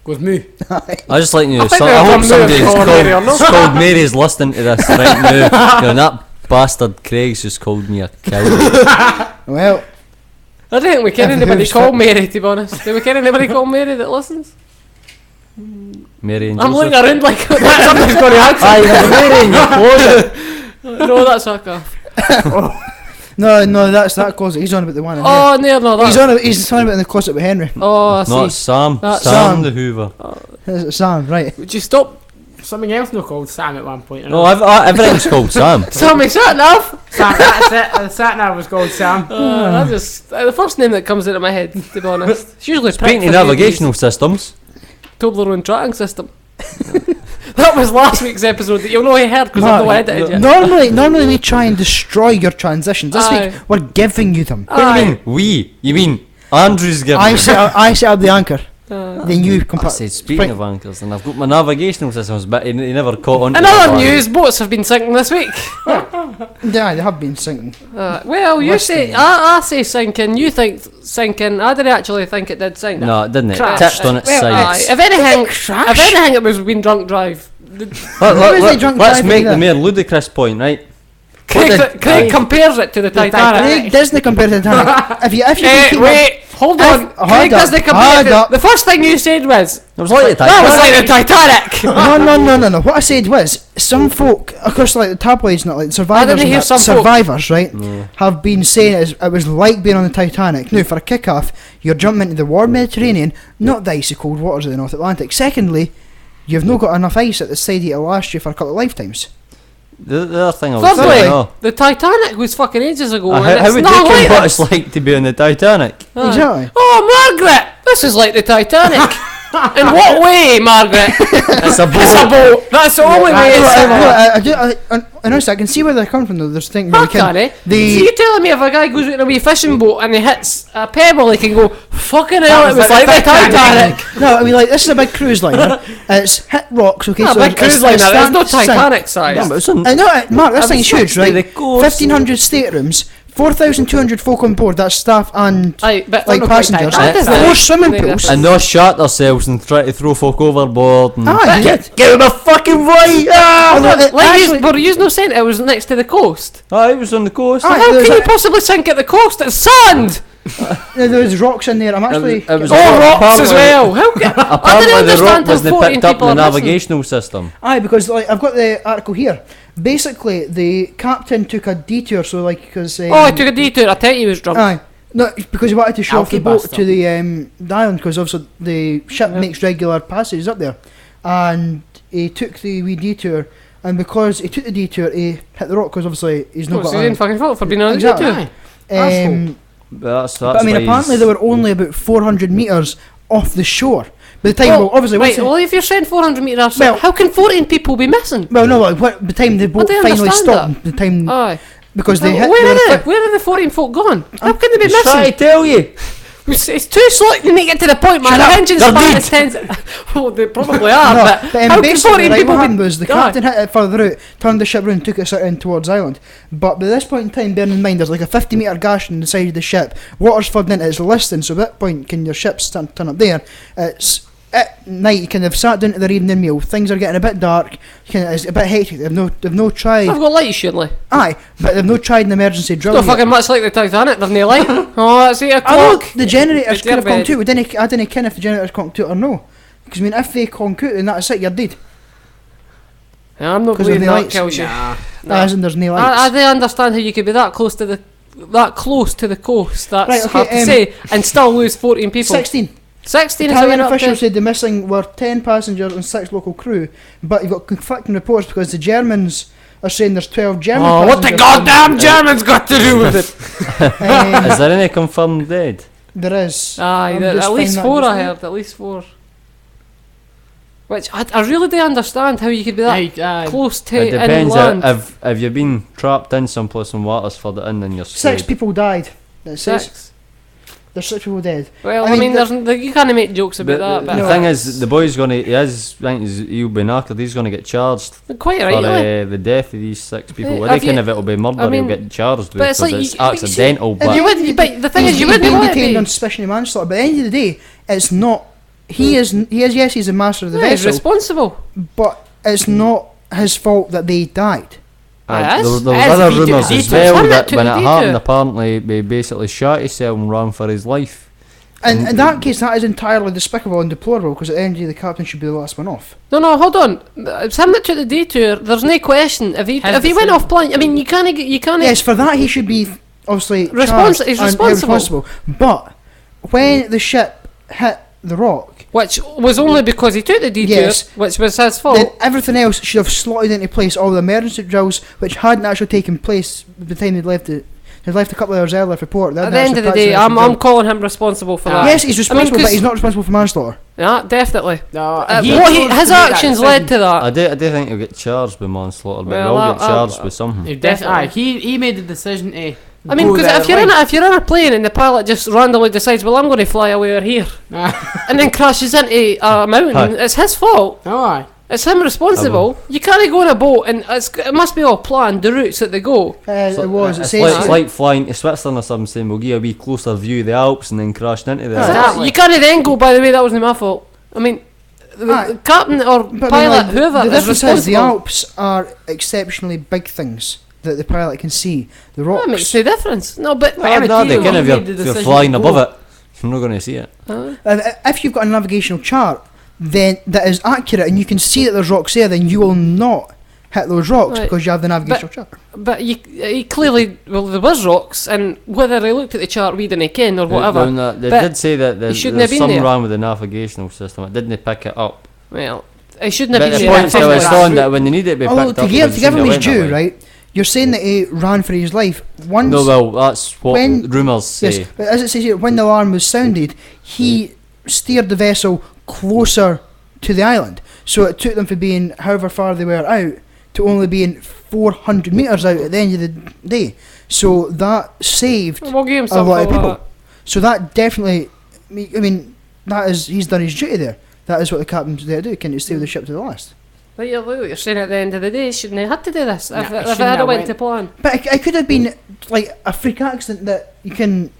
Speaker 4: Goes moo.
Speaker 2: I just like you.
Speaker 1: I think
Speaker 2: I
Speaker 1: they're
Speaker 2: hope
Speaker 1: from
Speaker 2: somebody's
Speaker 1: Mary or
Speaker 2: called,
Speaker 1: not.
Speaker 2: called Mary's listening to this right now. You know, that bastard Craig's just called me a cow.
Speaker 3: Well,
Speaker 1: I don't think we can
Speaker 3: If
Speaker 1: anybody
Speaker 3: who's
Speaker 1: call
Speaker 3: fit-
Speaker 1: Mary, to be honest. Do we can anybody call Mary that listens?
Speaker 2: Mary and
Speaker 1: I'm
Speaker 2: Joseph.
Speaker 1: looking around like something's going to happen.
Speaker 2: Aye, there's a Mary in your closet.
Speaker 1: No, that's fuck off.
Speaker 3: no, that's that closet. He's on about the one in here.
Speaker 1: Oh, no,
Speaker 3: He's
Speaker 1: that's...
Speaker 3: he's on about in the closet with Henry.
Speaker 1: Oh, I see.
Speaker 2: No, it's Sam.
Speaker 1: That's
Speaker 2: Sam
Speaker 3: Sam.
Speaker 2: the Hoover.
Speaker 3: It's Sam, right.
Speaker 1: Would you stop?
Speaker 4: Something else no called Sam at one point.
Speaker 2: No, everything's called Sam.
Speaker 1: Sammy sat nav.
Speaker 4: Sam, that's it. The sat nav was called Sam.
Speaker 1: I just the first name that comes into my head, to be honest. It's usually
Speaker 2: Speaking
Speaker 1: Prick
Speaker 2: of
Speaker 1: for
Speaker 2: navigational systems,
Speaker 1: Toblerone tracking system. That was last week's episode that you'll know you heard because I've not edited yet.
Speaker 3: Normally we try and destroy your transitions. This
Speaker 1: Aye.
Speaker 3: week we're giving you them.
Speaker 2: what do you mean? We? You mean Andrew's giving?
Speaker 3: I set up the anchor. Then you
Speaker 2: I
Speaker 3: compare.
Speaker 2: said speaking of anchors, and I've got my navigational systems, but he never caught on. to
Speaker 1: In
Speaker 2: that
Speaker 1: other
Speaker 2: one.
Speaker 1: news, boats have been sinking this week.
Speaker 3: Yeah, they have been sinking.
Speaker 1: Well, you say I say sinking. You think sinking. I didn't actually think it did sink.
Speaker 2: No, it didn't. It
Speaker 1: Crash.
Speaker 2: touched on its
Speaker 1: Well, aye.
Speaker 2: side.
Speaker 1: If anything,
Speaker 3: Crash?
Speaker 1: it was been drunk drive.
Speaker 3: the drunk
Speaker 2: Let's
Speaker 3: driving
Speaker 2: make the
Speaker 3: either?
Speaker 2: more ludicrous point, right?
Speaker 1: Craig compares it to the Titanic.
Speaker 3: Craig Disney compared to the Titanic. if you keep
Speaker 1: Wait, hold on.
Speaker 3: If-
Speaker 1: Craig
Speaker 3: hold
Speaker 1: doesn't
Speaker 3: up,
Speaker 1: compare
Speaker 3: hold
Speaker 1: it.
Speaker 3: up.
Speaker 1: The first thing you said was
Speaker 2: It was like the
Speaker 1: that was
Speaker 2: Titanic.
Speaker 1: like the Titanic.
Speaker 3: no. What I said was some folk, of course, like the tabloids, not like the survivors.
Speaker 1: didn't
Speaker 3: and
Speaker 1: hear
Speaker 3: that,
Speaker 1: some folk.
Speaker 3: survivors, right? Have been saying it was like being on the Titanic. Now, for a kick-off, you're jumping into the warm Mediterranean, not the icy cold waters of the North Atlantic. Secondly, you've not got enough ice at the side to last you for a couple of lifetimes.
Speaker 2: The other thing I was
Speaker 1: Thirdly,
Speaker 2: saying,
Speaker 1: the Titanic was fucking ages ago. and
Speaker 2: how
Speaker 1: it's
Speaker 2: would you
Speaker 1: not like
Speaker 2: compare what
Speaker 1: this.
Speaker 2: it's like to be on the Titanic?
Speaker 1: Aye.
Speaker 3: Exactly.
Speaker 1: Oh, Margaret! This is like the Titanic. In what way, Margaret?
Speaker 2: It's a
Speaker 1: It's a
Speaker 2: boat.
Speaker 1: boat. That's the only way it's
Speaker 3: Honestly, I can see where they're coming from though. There's thinking
Speaker 1: Fuck, Danny. So you telling me if a guy goes out in a wee fishing boat and he hits a pebble, he can go, fucking hell, it was like the Titanic.
Speaker 3: No, I mean, like, this is a big cruise liner. It's hit rocks, okay?
Speaker 1: No,
Speaker 3: so
Speaker 1: big
Speaker 3: it's-
Speaker 1: cruise
Speaker 3: it's
Speaker 1: liner, there's no
Speaker 3: stand-
Speaker 1: Titanic size.
Speaker 2: Yeah, but it's on-
Speaker 3: I know, Mark, this
Speaker 2: I
Speaker 3: thing's
Speaker 2: was
Speaker 3: huge,
Speaker 2: actually
Speaker 3: right?
Speaker 2: the course.
Speaker 3: 1,500 staterooms, 4,200 folk on board. That's staff and
Speaker 1: Aye, but
Speaker 3: like passengers.
Speaker 1: That
Speaker 3: 4 swimming pools.
Speaker 2: And they shot themselves and try to throw folk overboard. And
Speaker 3: Aye,
Speaker 2: get him a fucking right! Ah!
Speaker 1: were you no saying it was next to the coast?
Speaker 2: Aye, it was on the coast.
Speaker 3: Aye.
Speaker 1: How
Speaker 3: there's
Speaker 1: can you
Speaker 3: a-
Speaker 1: possibly sink at the coast? It's sand!
Speaker 3: There was rocks in there. I'm actually.
Speaker 2: it was
Speaker 1: Oh,
Speaker 2: Apparently-
Speaker 1: rocks as well! How can, I
Speaker 2: Apparently
Speaker 1: didn't
Speaker 2: the rock
Speaker 1: understand how
Speaker 2: wasn't
Speaker 1: 14
Speaker 2: picked up
Speaker 1: people
Speaker 2: in the
Speaker 1: are missing.
Speaker 2: navigational system.
Speaker 3: Aye, because like I've got the article here. Basically, the captain took a detour, so like because.
Speaker 1: Oh, I took a detour. I tell you he was drunk.
Speaker 3: Aye. No, because he wanted to show off the
Speaker 4: Alky
Speaker 3: boat
Speaker 4: bastard.
Speaker 3: to the island, because obviously the ship
Speaker 1: Yeah.
Speaker 3: makes regular passages up there, and he took the wee detour, and because he took the detour, he hit the rock, because obviously he's not
Speaker 1: What's
Speaker 3: got
Speaker 1: his own fucking fault for being on the
Speaker 3: Exactly.
Speaker 1: detour?
Speaker 4: Aye.
Speaker 2: That's
Speaker 3: But I mean,
Speaker 2: why
Speaker 3: apparently
Speaker 2: he's-
Speaker 3: they were only about 400 metres off the shore. By the time, well, obviously, once
Speaker 1: right,
Speaker 3: they-
Speaker 1: well, if you're saying 400 metres,
Speaker 3: Well-
Speaker 1: how can 14 people be missing?
Speaker 3: well, no, like by the time the boat
Speaker 1: do you
Speaker 3: finally
Speaker 1: understand
Speaker 3: stopped, the time
Speaker 1: Aye.
Speaker 3: because they
Speaker 1: Well,
Speaker 3: hit.
Speaker 1: where
Speaker 3: they
Speaker 1: are
Speaker 3: were
Speaker 1: they?
Speaker 3: fi-
Speaker 1: Where are the 14 folk gone? How can they be
Speaker 2: Just try
Speaker 1: missing?
Speaker 2: to tell you.
Speaker 1: It's too slow to make it to the point, man.
Speaker 3: Shut
Speaker 1: The
Speaker 3: up.
Speaker 1: engine
Speaker 2: They're
Speaker 1: span
Speaker 2: dead.
Speaker 1: is 10. Well, they probably are,
Speaker 3: No,
Speaker 1: but how can
Speaker 3: basically,
Speaker 1: 14
Speaker 3: right,
Speaker 1: people
Speaker 3: what
Speaker 1: be...
Speaker 3: happened was the
Speaker 1: Aye.
Speaker 3: captain hit it further out, turned the ship round, took it in towards Ireland. But by this point in time, bearing in mind, there's like a 50-metre gash in the side of the ship. Water's flooding into its listing, so at that point, can your ship turn up there? It's at night. You kind of sat down to their evening meal. Things are getting a bit dark. It's a bit hectic. They've no tried.
Speaker 1: I've got lights, surely.
Speaker 3: Aye, but they've no tried an emergency drill.
Speaker 1: Not
Speaker 3: yet.
Speaker 1: fucking much like the Titanic, there's no light. Oh, it's 8
Speaker 3: I know
Speaker 1: o'clock.
Speaker 3: the generators
Speaker 1: It's
Speaker 3: could have
Speaker 1: your
Speaker 3: come
Speaker 1: bed.
Speaker 3: to it. I didn't care if the generators come to it or no. Because I mean, if they conk out, then that's it. You're dead.
Speaker 1: Yeah, I'm not
Speaker 3: 'Cause of
Speaker 1: believing
Speaker 3: the
Speaker 1: that
Speaker 3: lights.
Speaker 1: kills you.
Speaker 4: Nah.
Speaker 1: No.
Speaker 3: As in, there's no lights.
Speaker 1: I do understand how you could be that close to the coast. That's
Speaker 3: Right, okay,
Speaker 1: hard to say, and still lose 14 people.
Speaker 3: 16.
Speaker 1: 16 is a
Speaker 3: Italian
Speaker 1: win up
Speaker 3: officials
Speaker 1: to.
Speaker 3: said the missing were 10 passengers and 6 local crew, but you've got conflicting reports because the Germans are saying there's 12 German
Speaker 1: Oh, what the
Speaker 3: passengers.
Speaker 1: goddamn Germans got to do with it?
Speaker 2: Is there any confirmed dead?
Speaker 3: There is.
Speaker 1: Aye,
Speaker 3: I'm
Speaker 1: there,
Speaker 3: just
Speaker 1: at least
Speaker 3: finding
Speaker 1: 4
Speaker 3: that
Speaker 1: I
Speaker 3: just
Speaker 1: heard, at least 4. Which I really do understand how you could be that
Speaker 4: Aye,
Speaker 1: close to
Speaker 2: It depends.
Speaker 1: inland.
Speaker 2: If you've been trapped in someplace and water's flooded in, then you're
Speaker 3: now.
Speaker 2: screwed.
Speaker 3: 6 people died. It says
Speaker 1: 6.
Speaker 3: there's 6 people dead.
Speaker 1: Well,
Speaker 3: I
Speaker 1: I
Speaker 3: mean,
Speaker 1: mean, you can't make jokes about that,
Speaker 2: the
Speaker 1: but
Speaker 3: No.
Speaker 2: thing is, the boy's gonna. He'll be knackered. He's gonna get charged
Speaker 1: quite
Speaker 2: for
Speaker 1: rightly.
Speaker 2: the death of these 6 people.
Speaker 1: Have
Speaker 2: I reckon
Speaker 1: you-
Speaker 2: if it'll be murder,
Speaker 1: I mean,
Speaker 2: he'll get charged with
Speaker 1: but it's
Speaker 2: because
Speaker 1: like
Speaker 2: it's
Speaker 1: you- like,
Speaker 2: accidental.
Speaker 1: If
Speaker 2: But
Speaker 1: you would, but the thing is, you
Speaker 3: he's
Speaker 1: wouldn't
Speaker 3: being
Speaker 1: want it
Speaker 3: detained
Speaker 1: be.
Speaker 3: on suspicion of manslaughter, but at the end of the day, it's not. He is. Yes, he's the master of the
Speaker 1: Yeah, he's
Speaker 3: vessel,
Speaker 1: responsible.
Speaker 3: but it's not his fault that they died.
Speaker 1: Aye,
Speaker 2: there was
Speaker 1: it is.
Speaker 2: other
Speaker 4: He took
Speaker 2: rumours
Speaker 4: the
Speaker 2: as
Speaker 4: detour.
Speaker 2: well
Speaker 1: Him that
Speaker 2: that
Speaker 1: took
Speaker 2: when
Speaker 1: the
Speaker 2: it
Speaker 1: detour.
Speaker 2: happened, apparently he basically shot himself and ran for his life.
Speaker 3: And in that case, that is entirely despicable and deplorable, because at the end of the day, the captain should be the last one off.
Speaker 1: No, hold on. It's him that took the detour. There's no question. If he
Speaker 4: Has
Speaker 1: went
Speaker 4: decision.
Speaker 1: off plan, I mean, you can't.
Speaker 3: Yes, for that he should be obviously
Speaker 1: Respons-
Speaker 3: charged
Speaker 1: he's
Speaker 3: and held
Speaker 1: responsible.
Speaker 3: But when the ship hit the rock,
Speaker 1: Which was only because he took the detour,
Speaker 3: Yes.
Speaker 1: which was his
Speaker 3: then
Speaker 1: fault.
Speaker 3: everything else should have slotted into place. All the emergency drills, which hadn't actually taken place by the time they'd left it. They'd left a couple of hours earlier for port. They
Speaker 1: At
Speaker 3: hadn't
Speaker 1: the end
Speaker 3: actually
Speaker 1: of the
Speaker 3: practiced
Speaker 1: day,
Speaker 3: an
Speaker 1: I'm
Speaker 3: actual drill.
Speaker 1: calling him responsible for that.
Speaker 3: Yes, he's responsible,
Speaker 1: 'cause-
Speaker 3: but he's not responsible for manslaughter.
Speaker 1: Yeah, definitely.
Speaker 4: No,
Speaker 1: What
Speaker 4: chose
Speaker 1: his
Speaker 4: to make that
Speaker 1: actions led
Speaker 4: decision.
Speaker 1: to
Speaker 2: I
Speaker 1: that.
Speaker 2: do think he'll get charged with manslaughter, but
Speaker 1: Well,
Speaker 2: he'll get
Speaker 1: I-
Speaker 2: charged with something.
Speaker 4: He
Speaker 1: Definitely.
Speaker 4: definitely. He made the decision to.
Speaker 1: I mean,
Speaker 4: go
Speaker 1: because
Speaker 4: there
Speaker 1: if you're
Speaker 4: right.
Speaker 1: if you're in a plane and the pilot just randomly decides, well, I'm going to fly away here, and then crashes into a mountain,
Speaker 2: Aye.
Speaker 1: it's his fault.
Speaker 4: Oh, aye.
Speaker 1: It's him responsible. You can't go on a boat and it must be all planned, the routes that they go.
Speaker 3: It was. It
Speaker 2: It's
Speaker 3: says
Speaker 2: like,
Speaker 3: here.
Speaker 2: it's like flying to Switzerland or something, saying we'll give a wee closer view of the Alps and then crashed into there.
Speaker 4: Exactly.
Speaker 1: You can't then go, by the way, that wasn't my fault. I mean, the
Speaker 3: Aye.
Speaker 1: captain or
Speaker 3: But I mean,
Speaker 1: pilot,
Speaker 3: like,
Speaker 1: whoever,
Speaker 3: the
Speaker 1: is
Speaker 3: difference is
Speaker 1: responsible.
Speaker 3: the Alps are exceptionally big things that the pilot can see. The rocks.
Speaker 1: That makes no difference. No, but
Speaker 4: Well,
Speaker 2: No, they
Speaker 4: he
Speaker 2: can if
Speaker 4: made the
Speaker 2: you're
Speaker 4: decision
Speaker 2: flying
Speaker 4: to
Speaker 2: above
Speaker 4: go.
Speaker 2: it. You're not going to see it.
Speaker 3: If you've got a navigational chart, then that is accurate, and you can see that there's rocks there, then you will not hit those rocks
Speaker 1: Right.
Speaker 3: because you have the navigational chart.
Speaker 1: But he clearly, well, there was rocks, and whether he looked at the chart, we didn't ken or whatever.
Speaker 2: Well, no, they
Speaker 1: But
Speaker 2: did say that
Speaker 1: he shouldn't have
Speaker 2: there's
Speaker 1: been
Speaker 2: something
Speaker 1: there.
Speaker 2: wrong with the navigational system. It didn't pick it up.
Speaker 1: Well, he shouldn't
Speaker 2: But
Speaker 1: have
Speaker 2: the
Speaker 1: been
Speaker 2: point
Speaker 1: there.
Speaker 2: still is
Speaker 4: that
Speaker 2: on
Speaker 4: route.
Speaker 2: that when they need it to be
Speaker 3: Although
Speaker 2: picked
Speaker 3: to
Speaker 2: up.
Speaker 3: give,
Speaker 2: they
Speaker 3: to give
Speaker 2: seem
Speaker 3: him
Speaker 2: to
Speaker 3: his
Speaker 2: went that
Speaker 3: due,
Speaker 2: way.
Speaker 3: right? You're saying that he ran for his life. Once,
Speaker 2: No, well, that's what
Speaker 3: when-
Speaker 2: rumours say.
Speaker 3: yes, but as it says here, when the alarm was sounded, he steered the vessel closer to the island. So it took them from being however far they were out to only being 400 metres out at the end of the day. So that saved
Speaker 1: We'll give him
Speaker 3: a
Speaker 1: some
Speaker 3: lot of
Speaker 1: for
Speaker 3: people.
Speaker 1: that.
Speaker 3: So that definitely, I mean, that is, he's done his duty there. That is what the captain's there to do, can you steer the ship to the last.
Speaker 1: But you're saying at the end of the day, shouldn't have had to do this
Speaker 4: Nah,
Speaker 1: if
Speaker 4: it
Speaker 1: it
Speaker 4: shouldn't
Speaker 1: had
Speaker 4: have
Speaker 1: went
Speaker 4: went.
Speaker 1: to plan.
Speaker 3: But it could have been like a freak accident that you can,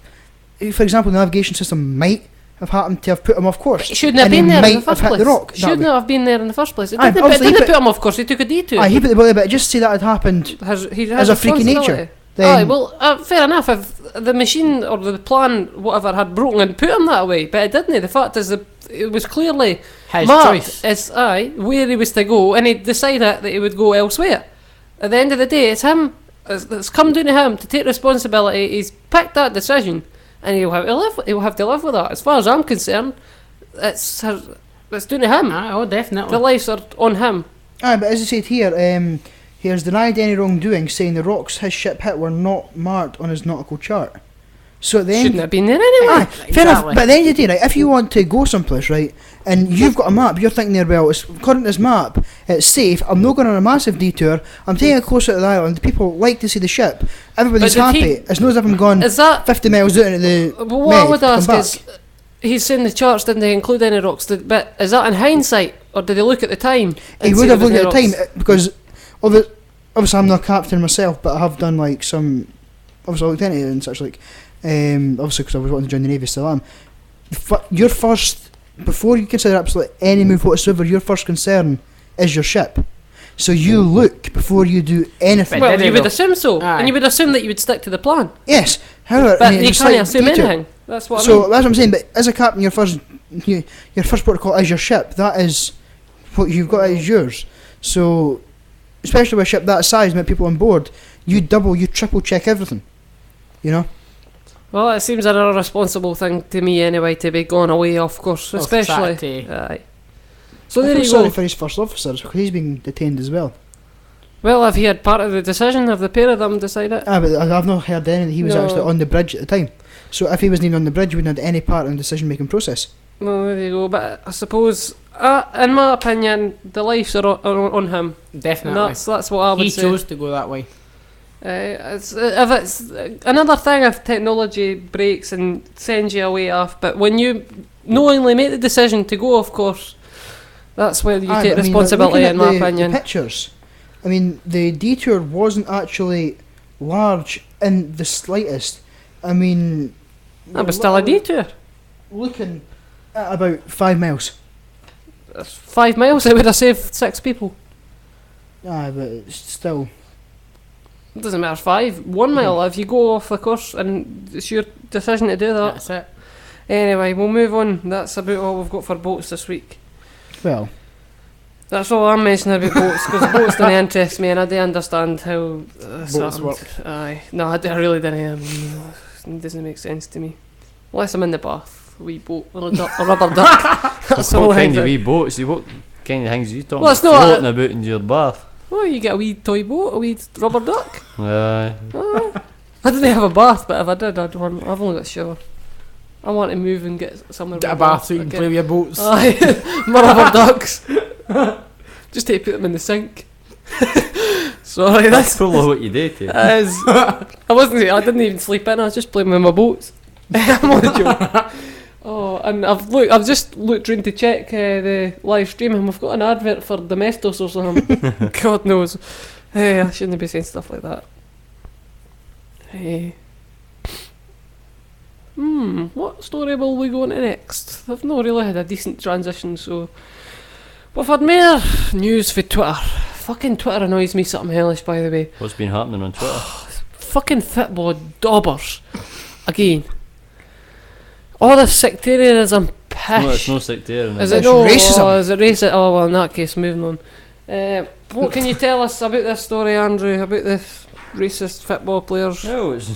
Speaker 3: for example, the navigation system might have happened to have put him off course.
Speaker 1: It shouldn't have
Speaker 3: And
Speaker 1: been
Speaker 3: he
Speaker 1: there in
Speaker 3: might
Speaker 1: the first
Speaker 3: have hit
Speaker 1: place.
Speaker 3: the rock that
Speaker 1: Shouldn't
Speaker 3: way.
Speaker 1: have been there in the first place. It
Speaker 3: Aye,
Speaker 1: didn't,
Speaker 3: obviously,
Speaker 1: didn't
Speaker 3: but-
Speaker 1: put him off course. He took a detour.
Speaker 3: Aye, he put the bullet, but just say that had happened
Speaker 1: He
Speaker 3: as
Speaker 1: has
Speaker 3: a freak of nature.
Speaker 1: responsibility.
Speaker 3: Then
Speaker 1: Aye, well, fair enough. If the machine or the plan, whatever, had broken and put him that way, but it didn't. The fact is, it was clearly
Speaker 4: His
Speaker 1: marked
Speaker 4: choice.
Speaker 1: as where he was to go, and he decided that he would go elsewhere. At the end of the day, it's him. It's come down to him to take responsibility. He's picked that decision, and he'll have to live. He'll have to live with that. As far as I'm concerned, it's down to him.
Speaker 4: Oh, definitely.
Speaker 1: The lives are on him.
Speaker 3: aye, but as I said here, he has denied any wrongdoing, saying the rocks his ship hit were not marked on his nautical chart. So at the end,
Speaker 1: Shouldn't have been there anyway.
Speaker 3: aye, fair enough.
Speaker 4: Exactly.
Speaker 3: But at the end of the day, right, if you want to go someplace, right, and you've got a map, you're thinking there, well, according to this map, it's safe. I'm not going on a massive detour. I'm taking it closer to the island. People like to see the ship. Everybody's
Speaker 1: But did
Speaker 3: happy. It's not as if I'm gone
Speaker 1: Is that
Speaker 3: 50 miles out into the.
Speaker 1: But what I
Speaker 3: Med,
Speaker 1: would
Speaker 3: come
Speaker 1: ask
Speaker 3: back.
Speaker 1: is, he's saying the charts didn't include any rocks, but is that in hindsight, or did they look at the time?
Speaker 3: He
Speaker 1: and
Speaker 3: would
Speaker 1: see
Speaker 3: have
Speaker 1: there was
Speaker 3: looked at
Speaker 1: no
Speaker 3: the time
Speaker 1: rocks?
Speaker 3: because obviously I'm not a captain myself, but I have done like some obviously lieutenant and such like obviously because I was wanting to join the Navy, still am. Your first, before you consider absolutely any move whatsoever, your first concern is your ship. So you look before you do anything.
Speaker 4: But
Speaker 1: Well,
Speaker 4: did
Speaker 1: you
Speaker 4: he
Speaker 1: would
Speaker 4: though?
Speaker 1: assume so,
Speaker 4: Aye.
Speaker 1: and you would assume that you would stick to the plan.
Speaker 3: Yes, however,
Speaker 1: But
Speaker 3: I mean,
Speaker 1: you
Speaker 3: it's
Speaker 1: can't
Speaker 3: like
Speaker 1: assume
Speaker 3: detour.
Speaker 1: anything. That's what I
Speaker 3: So
Speaker 1: mean.
Speaker 3: that's what I'm saying. But as a captain, your first protocol is your ship. That is what you've got is yours. So, especially with a ship that size, with people on board, you triple check everything. You know.
Speaker 1: Well, it seems an irresponsible thing to me anyway to be going away off course,
Speaker 4: Off
Speaker 1: especially.
Speaker 4: track,
Speaker 1: Aye. So
Speaker 3: I
Speaker 1: there
Speaker 3: feel
Speaker 1: you
Speaker 3: sorry
Speaker 1: go.
Speaker 3: for his first officers because he's been detained as well.
Speaker 1: Well, have he had part of the decision? Have the pair of them decided?
Speaker 3: Ah, but I've not heard any that he was
Speaker 1: No.
Speaker 3: actually on the bridge at the time. So if he wasn't even on the bridge, he wouldn't have had any part in the decision-making process.
Speaker 1: Well, there you go. But I suppose, in my opinion, the lives are on him. And
Speaker 4: Definitely.
Speaker 1: that's what I would
Speaker 4: He
Speaker 1: say.
Speaker 4: chose to go that way.
Speaker 1: If it's another thing, if technology breaks and sends you away off, but when you knowingly make the decision to go off course, that's where you
Speaker 3: Aye,
Speaker 1: take
Speaker 3: but I mean,
Speaker 1: responsibility.
Speaker 3: looking
Speaker 1: In
Speaker 3: at
Speaker 1: my
Speaker 3: the
Speaker 1: opinion,
Speaker 3: pictures, I mean, the detour wasn't actually large in the slightest. I mean,
Speaker 1: that was still a detour.
Speaker 3: looking at about 5 miles.
Speaker 1: That's 5 miles. It would have saved 6 people.
Speaker 3: Aye, but it's still.
Speaker 1: It doesn't matter 5, 1 mile. If you go off the course and it's your decision to do that.
Speaker 4: That's it.
Speaker 1: Anyway, we'll move on. That's about all we've got for boats this week.
Speaker 3: Well,
Speaker 1: That's all I'm mentioning about boats, because boats don't interest me, and I do understand how
Speaker 3: Boats work.
Speaker 1: Aye, no, I really don't. It doesn't make sense to me. Unless I'm in the bath, a wee boat, or a rubber duck. That's all
Speaker 2: What
Speaker 1: I
Speaker 2: kind of
Speaker 1: think.
Speaker 2: wee boats? What kind of things are you talking
Speaker 1: Well,
Speaker 2: about?
Speaker 1: it's not a-
Speaker 2: Floating about in your bath.
Speaker 1: Oh, you get a wee toy boat, a wee rubber duck.
Speaker 2: Aye.
Speaker 1: I didn't have a bath, but if I did, I've only got a shower. I want to move and get somewhere.
Speaker 4: Get a
Speaker 1: with
Speaker 4: bath so you
Speaker 1: my-
Speaker 4: can play with your boats.
Speaker 1: Aye, my rubber ducks. Just take put them in the sink. Sorry,
Speaker 2: That's
Speaker 1: that's
Speaker 2: full of what you do to.
Speaker 1: As I didn't even sleep in. I was just playing with my boats. I'm on a joke. Oh, and I've just looked round to check the live stream, and we've got an advert for Domestos or something. God knows. I shouldn't be saying stuff like that. What story will we go into next? I've not really had a decent transition, so we've had more news for Twitter. Fucking Twitter annoys me something hellish, by the way.
Speaker 2: What's been happening on Twitter?
Speaker 1: Fucking football daubers. Again. All this sectarianism pish.
Speaker 2: No, it's no sectarian.
Speaker 1: Is
Speaker 2: it?
Speaker 1: it
Speaker 3: It's
Speaker 1: no?
Speaker 3: racism.
Speaker 1: Oh, is it racist? Oh, well, in that case, moving on. What can you tell us about this story, Andrew, about the racist football players?
Speaker 2: No, it's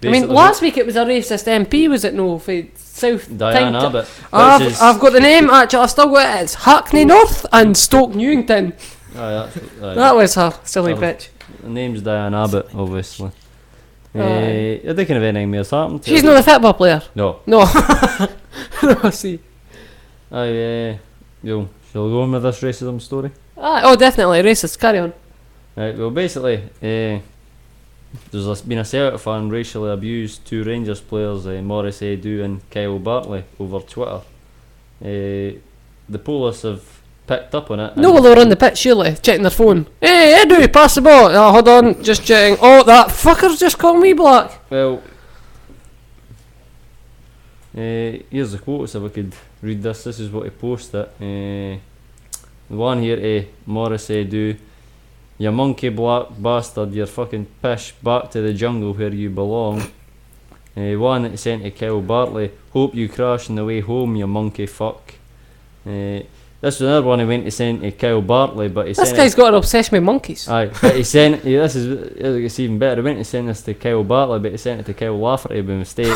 Speaker 1: I mean,
Speaker 2: basically
Speaker 1: last week it was a racist MP, was it no? For South
Speaker 2: Diane
Speaker 1: Tynecastle.
Speaker 2: Abbott.
Speaker 1: I've got the name, actually, I've still got it. It's Hackney North and Stoke Newington. That was her, silly
Speaker 2: That was-
Speaker 1: bitch.
Speaker 2: The name's Diane Abbott, obviously.
Speaker 1: Aye.
Speaker 2: I think of anything more's happened to
Speaker 1: She's
Speaker 2: her.
Speaker 1: not a football player.
Speaker 2: No.
Speaker 1: No. No, see.
Speaker 2: Shall we go on with this racism story?
Speaker 1: Oh, definitely, racist, carry on.
Speaker 2: Right, well, basically, there's been a Celtic fan racially abused 2 Rangers players, Morris Edu and Kyle Bartley, over Twitter. The police have picked up on it.
Speaker 1: No, well, they were on the pitch, surely, checking their phone. Hey, Edu, pass the ball. Oh, hold on, just checking. Oh, that fucker's just called me black.
Speaker 2: Well, here's the quotes if I could read this. This is what he posted. The one here, Morris Edu. You monkey black bastard, you're fucking pish, back to the jungle where you belong. One that he sent to Kyle Bartley. Hope you crash on the way home, you monkey fuck. This was another one he went to send to Kyle Bartley, but he
Speaker 1: This
Speaker 2: sent
Speaker 1: guy's got an obsession with monkeys.
Speaker 2: Aye, but he sent this is it's even better. He went to send this to Kyle Bartley, but he sent it to Kyle Lafferty by mistake.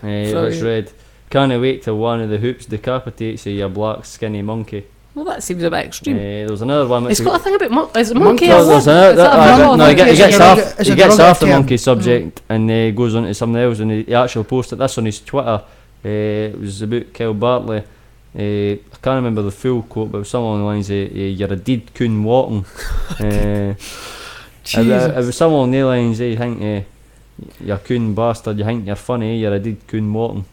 Speaker 2: Which read, "Can't wait till one of the hoops decapitates you, you black skinny monkey."
Speaker 1: Well, that seems a bit extreme.
Speaker 2: There was another one.
Speaker 1: It's got a thing about is it
Speaker 4: Monkey
Speaker 1: monkey or
Speaker 2: There's
Speaker 1: what?
Speaker 2: another,
Speaker 1: Is that a law?
Speaker 2: no, he gets
Speaker 3: It's a
Speaker 2: off the
Speaker 3: derogatory
Speaker 2: monkey subject and goes on to something else, and he actually posted this on his Twitter. It was about Kyle Bartley. I can't remember the full quote, but it was something along the lines of "You're a deed coon walking." It was something along the lines. You think you're a coon bastard. You think you're funny. You're a deed coon walking.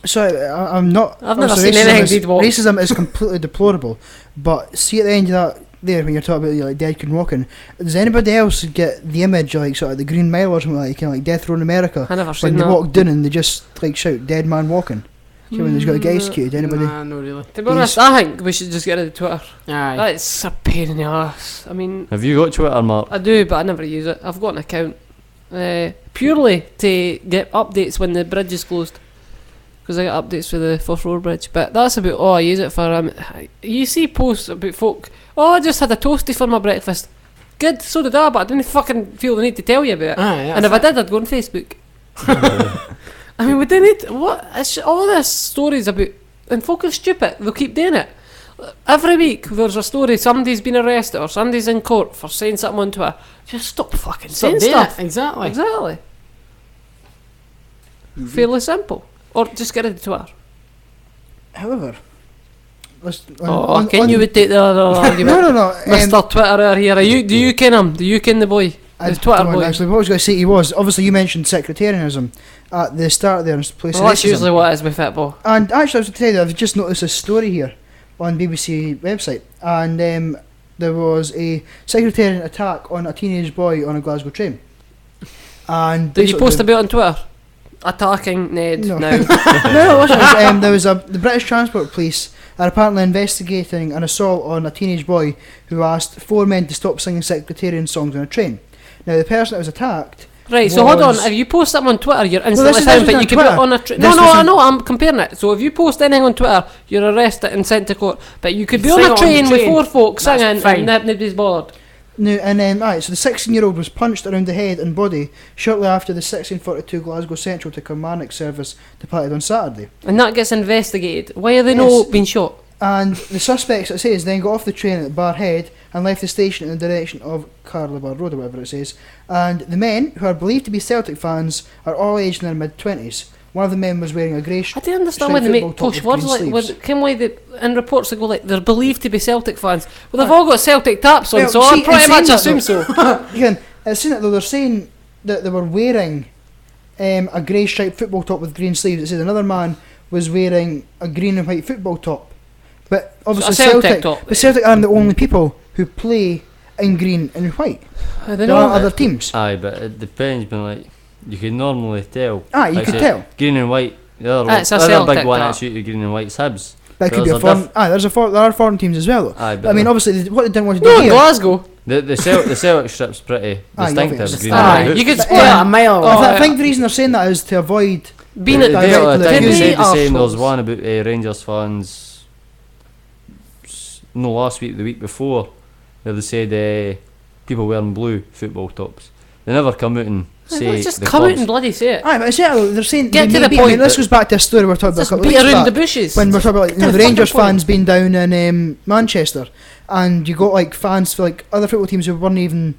Speaker 3: So I'm not.
Speaker 1: I've never
Speaker 3: obviously
Speaker 1: seen anything
Speaker 3: racism
Speaker 1: deed walk.
Speaker 3: Racism is completely deplorable, but see at the end of that there when you're talking about like dead can walking, does anybody else get the image of, like sort of the Green Mile or something like like Death Row in America
Speaker 1: I never
Speaker 3: when
Speaker 1: seen
Speaker 3: they
Speaker 1: that.
Speaker 3: walk down and they just like shout "dead man walking"? So when they've got to get executed, anybody?
Speaker 4: Nah, no really.
Speaker 1: To be honest, I think we should just get rid of Twitter.
Speaker 4: Aye.
Speaker 1: That's a pain in the ass. I mean,
Speaker 2: Have you got Twitter, Mark?
Speaker 1: I do, but I never use it. I've got an account purely to get updates when the bridge is closed. Because I get updates for the First Road Bridge, but that's about all I use it for. You see posts about folk, oh, I just had a toastie for my breakfast. Good, so did I, but I didn't fucking feel the need to tell you about it.
Speaker 4: Aye,
Speaker 1: And if I did, I'd go on Facebook. I mean, we don't need what it's all this stories about, and folk are stupid. They'll keep doing it. Every week there's a story. Somebody's been arrested or somebody's in court for saying something on Twitter. Just stop fucking saying stuff.
Speaker 4: Exactly.
Speaker 1: Exactly. Fairly simple. Or just get rid of Twitter.
Speaker 3: However,
Speaker 1: Can you would take the other argument?
Speaker 3: no.
Speaker 1: Mr. Twitterer here. Do you ken him? Do you ken the boy?
Speaker 3: I
Speaker 1: The Twitter
Speaker 3: don't
Speaker 1: boy.
Speaker 3: actually. What I was going to say, he was obviously you mentioned sectarianism at the start there in place
Speaker 1: Well,
Speaker 3: of
Speaker 1: that's
Speaker 3: racism.
Speaker 1: usually what it is with football.
Speaker 3: And actually, I was going to tell you, I've just noticed a story here on BBC website, and there was a sectarian attack on a teenage boy on a Glasgow train. And
Speaker 1: Did you
Speaker 3: basically
Speaker 1: post about it on Twitter? Attacking Ned
Speaker 3: No.
Speaker 1: now.
Speaker 3: no, listen, there was the British Transport Police are apparently investigating an assault on a teenage boy who asked 4 men to stop singing sectarian songs on a train. Now, the person that was attacked.
Speaker 1: Right, so hold on.
Speaker 3: was-
Speaker 1: If you post something on Twitter, you're instantly
Speaker 3: this is
Speaker 1: found, but
Speaker 3: on
Speaker 1: you can put it
Speaker 3: Twitter.
Speaker 1: on a train.
Speaker 3: This
Speaker 1: No,
Speaker 3: was
Speaker 1: I
Speaker 3: in-
Speaker 1: know, I'm comparing it. So if you post anything on Twitter, you're arrested and sent to court. But you could be on
Speaker 4: Sing
Speaker 1: a
Speaker 4: on the
Speaker 1: train with
Speaker 4: train.
Speaker 1: 4 folk
Speaker 4: That's
Speaker 1: singing
Speaker 4: fine.
Speaker 1: and nobody's bothered.
Speaker 3: No, and then, so the 16-year-old was punched around the head and body shortly after the 1642 Glasgow Central to Kilmarnock service departed on Saturday.
Speaker 1: And that gets investigated. Why are they
Speaker 3: Yes.
Speaker 1: not being shot?
Speaker 3: And the suspects, it says, then got off the train at Barhead and left the station in the direction of Carlibar Road or whatever it says. And the men, who are believed to be Celtic fans, are all aged in their mid-20s. One of the men was wearing a grey
Speaker 1: I don't understand why they make posh words like in reports they go like they're believed to be Celtic fans. Well, they've all got Celtic taps on,
Speaker 3: Well,
Speaker 1: so
Speaker 3: see,
Speaker 1: I pretty
Speaker 3: in
Speaker 1: much
Speaker 3: saying
Speaker 1: assume
Speaker 3: that,
Speaker 1: so.
Speaker 3: Again, it's saying that though, they're saying that they were wearing a grey striped football top with green sleeves. It says another man was wearing a green and white football top. But obviously
Speaker 1: a Celtic top.
Speaker 3: But Celtic aren't the only people who play in green and white.
Speaker 1: I don't
Speaker 3: There
Speaker 1: know.
Speaker 3: are other teams.
Speaker 2: Aye, but it depends. But like, you can normally tell.
Speaker 3: You
Speaker 2: Like
Speaker 3: could
Speaker 2: say,
Speaker 3: tell.
Speaker 2: Green and white. The other,
Speaker 1: It's a
Speaker 2: other
Speaker 1: Celtic
Speaker 2: big one
Speaker 1: top.
Speaker 2: that's usually green and white's Hibs.
Speaker 3: That could be
Speaker 2: There's
Speaker 3: a
Speaker 2: a
Speaker 3: foreign. There are foreign teams as well, though.
Speaker 2: Aye,
Speaker 3: But I mean, obviously, what they didn't want to
Speaker 1: No,
Speaker 3: do
Speaker 1: in
Speaker 3: here.
Speaker 1: Glasgow.
Speaker 2: the Celtic strip's pretty
Speaker 3: Aye,
Speaker 2: distinctive.
Speaker 3: obvious.
Speaker 2: Green
Speaker 1: Aye,
Speaker 2: and white.
Speaker 1: you could
Speaker 3: But,
Speaker 1: split
Speaker 4: Yeah, a mile.
Speaker 1: Oh,
Speaker 3: I
Speaker 1: yeah.
Speaker 3: think the reason they're saying that is to avoid.
Speaker 1: Being
Speaker 2: They
Speaker 1: at
Speaker 3: direct
Speaker 2: all
Speaker 3: to
Speaker 2: the
Speaker 3: the
Speaker 2: time they
Speaker 3: views.
Speaker 2: said the same. There was
Speaker 1: Arseholes.
Speaker 2: one about Rangers fans. No, last week, the week before, where they said people wearing blue football tops. They never come out and say
Speaker 1: Let's just
Speaker 2: the
Speaker 1: come out
Speaker 2: clubs.
Speaker 1: and bloody say it.
Speaker 3: Aye, but exactly, they're saying.
Speaker 1: Get
Speaker 3: they
Speaker 1: to
Speaker 3: may
Speaker 1: the
Speaker 3: be-
Speaker 1: point.
Speaker 3: I mean, this goes back to a story we were talking about a
Speaker 1: Just
Speaker 3: couple of
Speaker 1: beat
Speaker 3: weeks
Speaker 1: around
Speaker 3: back.
Speaker 1: the bushes.
Speaker 3: When we're talking about
Speaker 1: Get
Speaker 3: the
Speaker 1: the fucking
Speaker 3: Rangers
Speaker 1: point.
Speaker 3: fans being down in Manchester, and you got like fans for like other football teams who weren't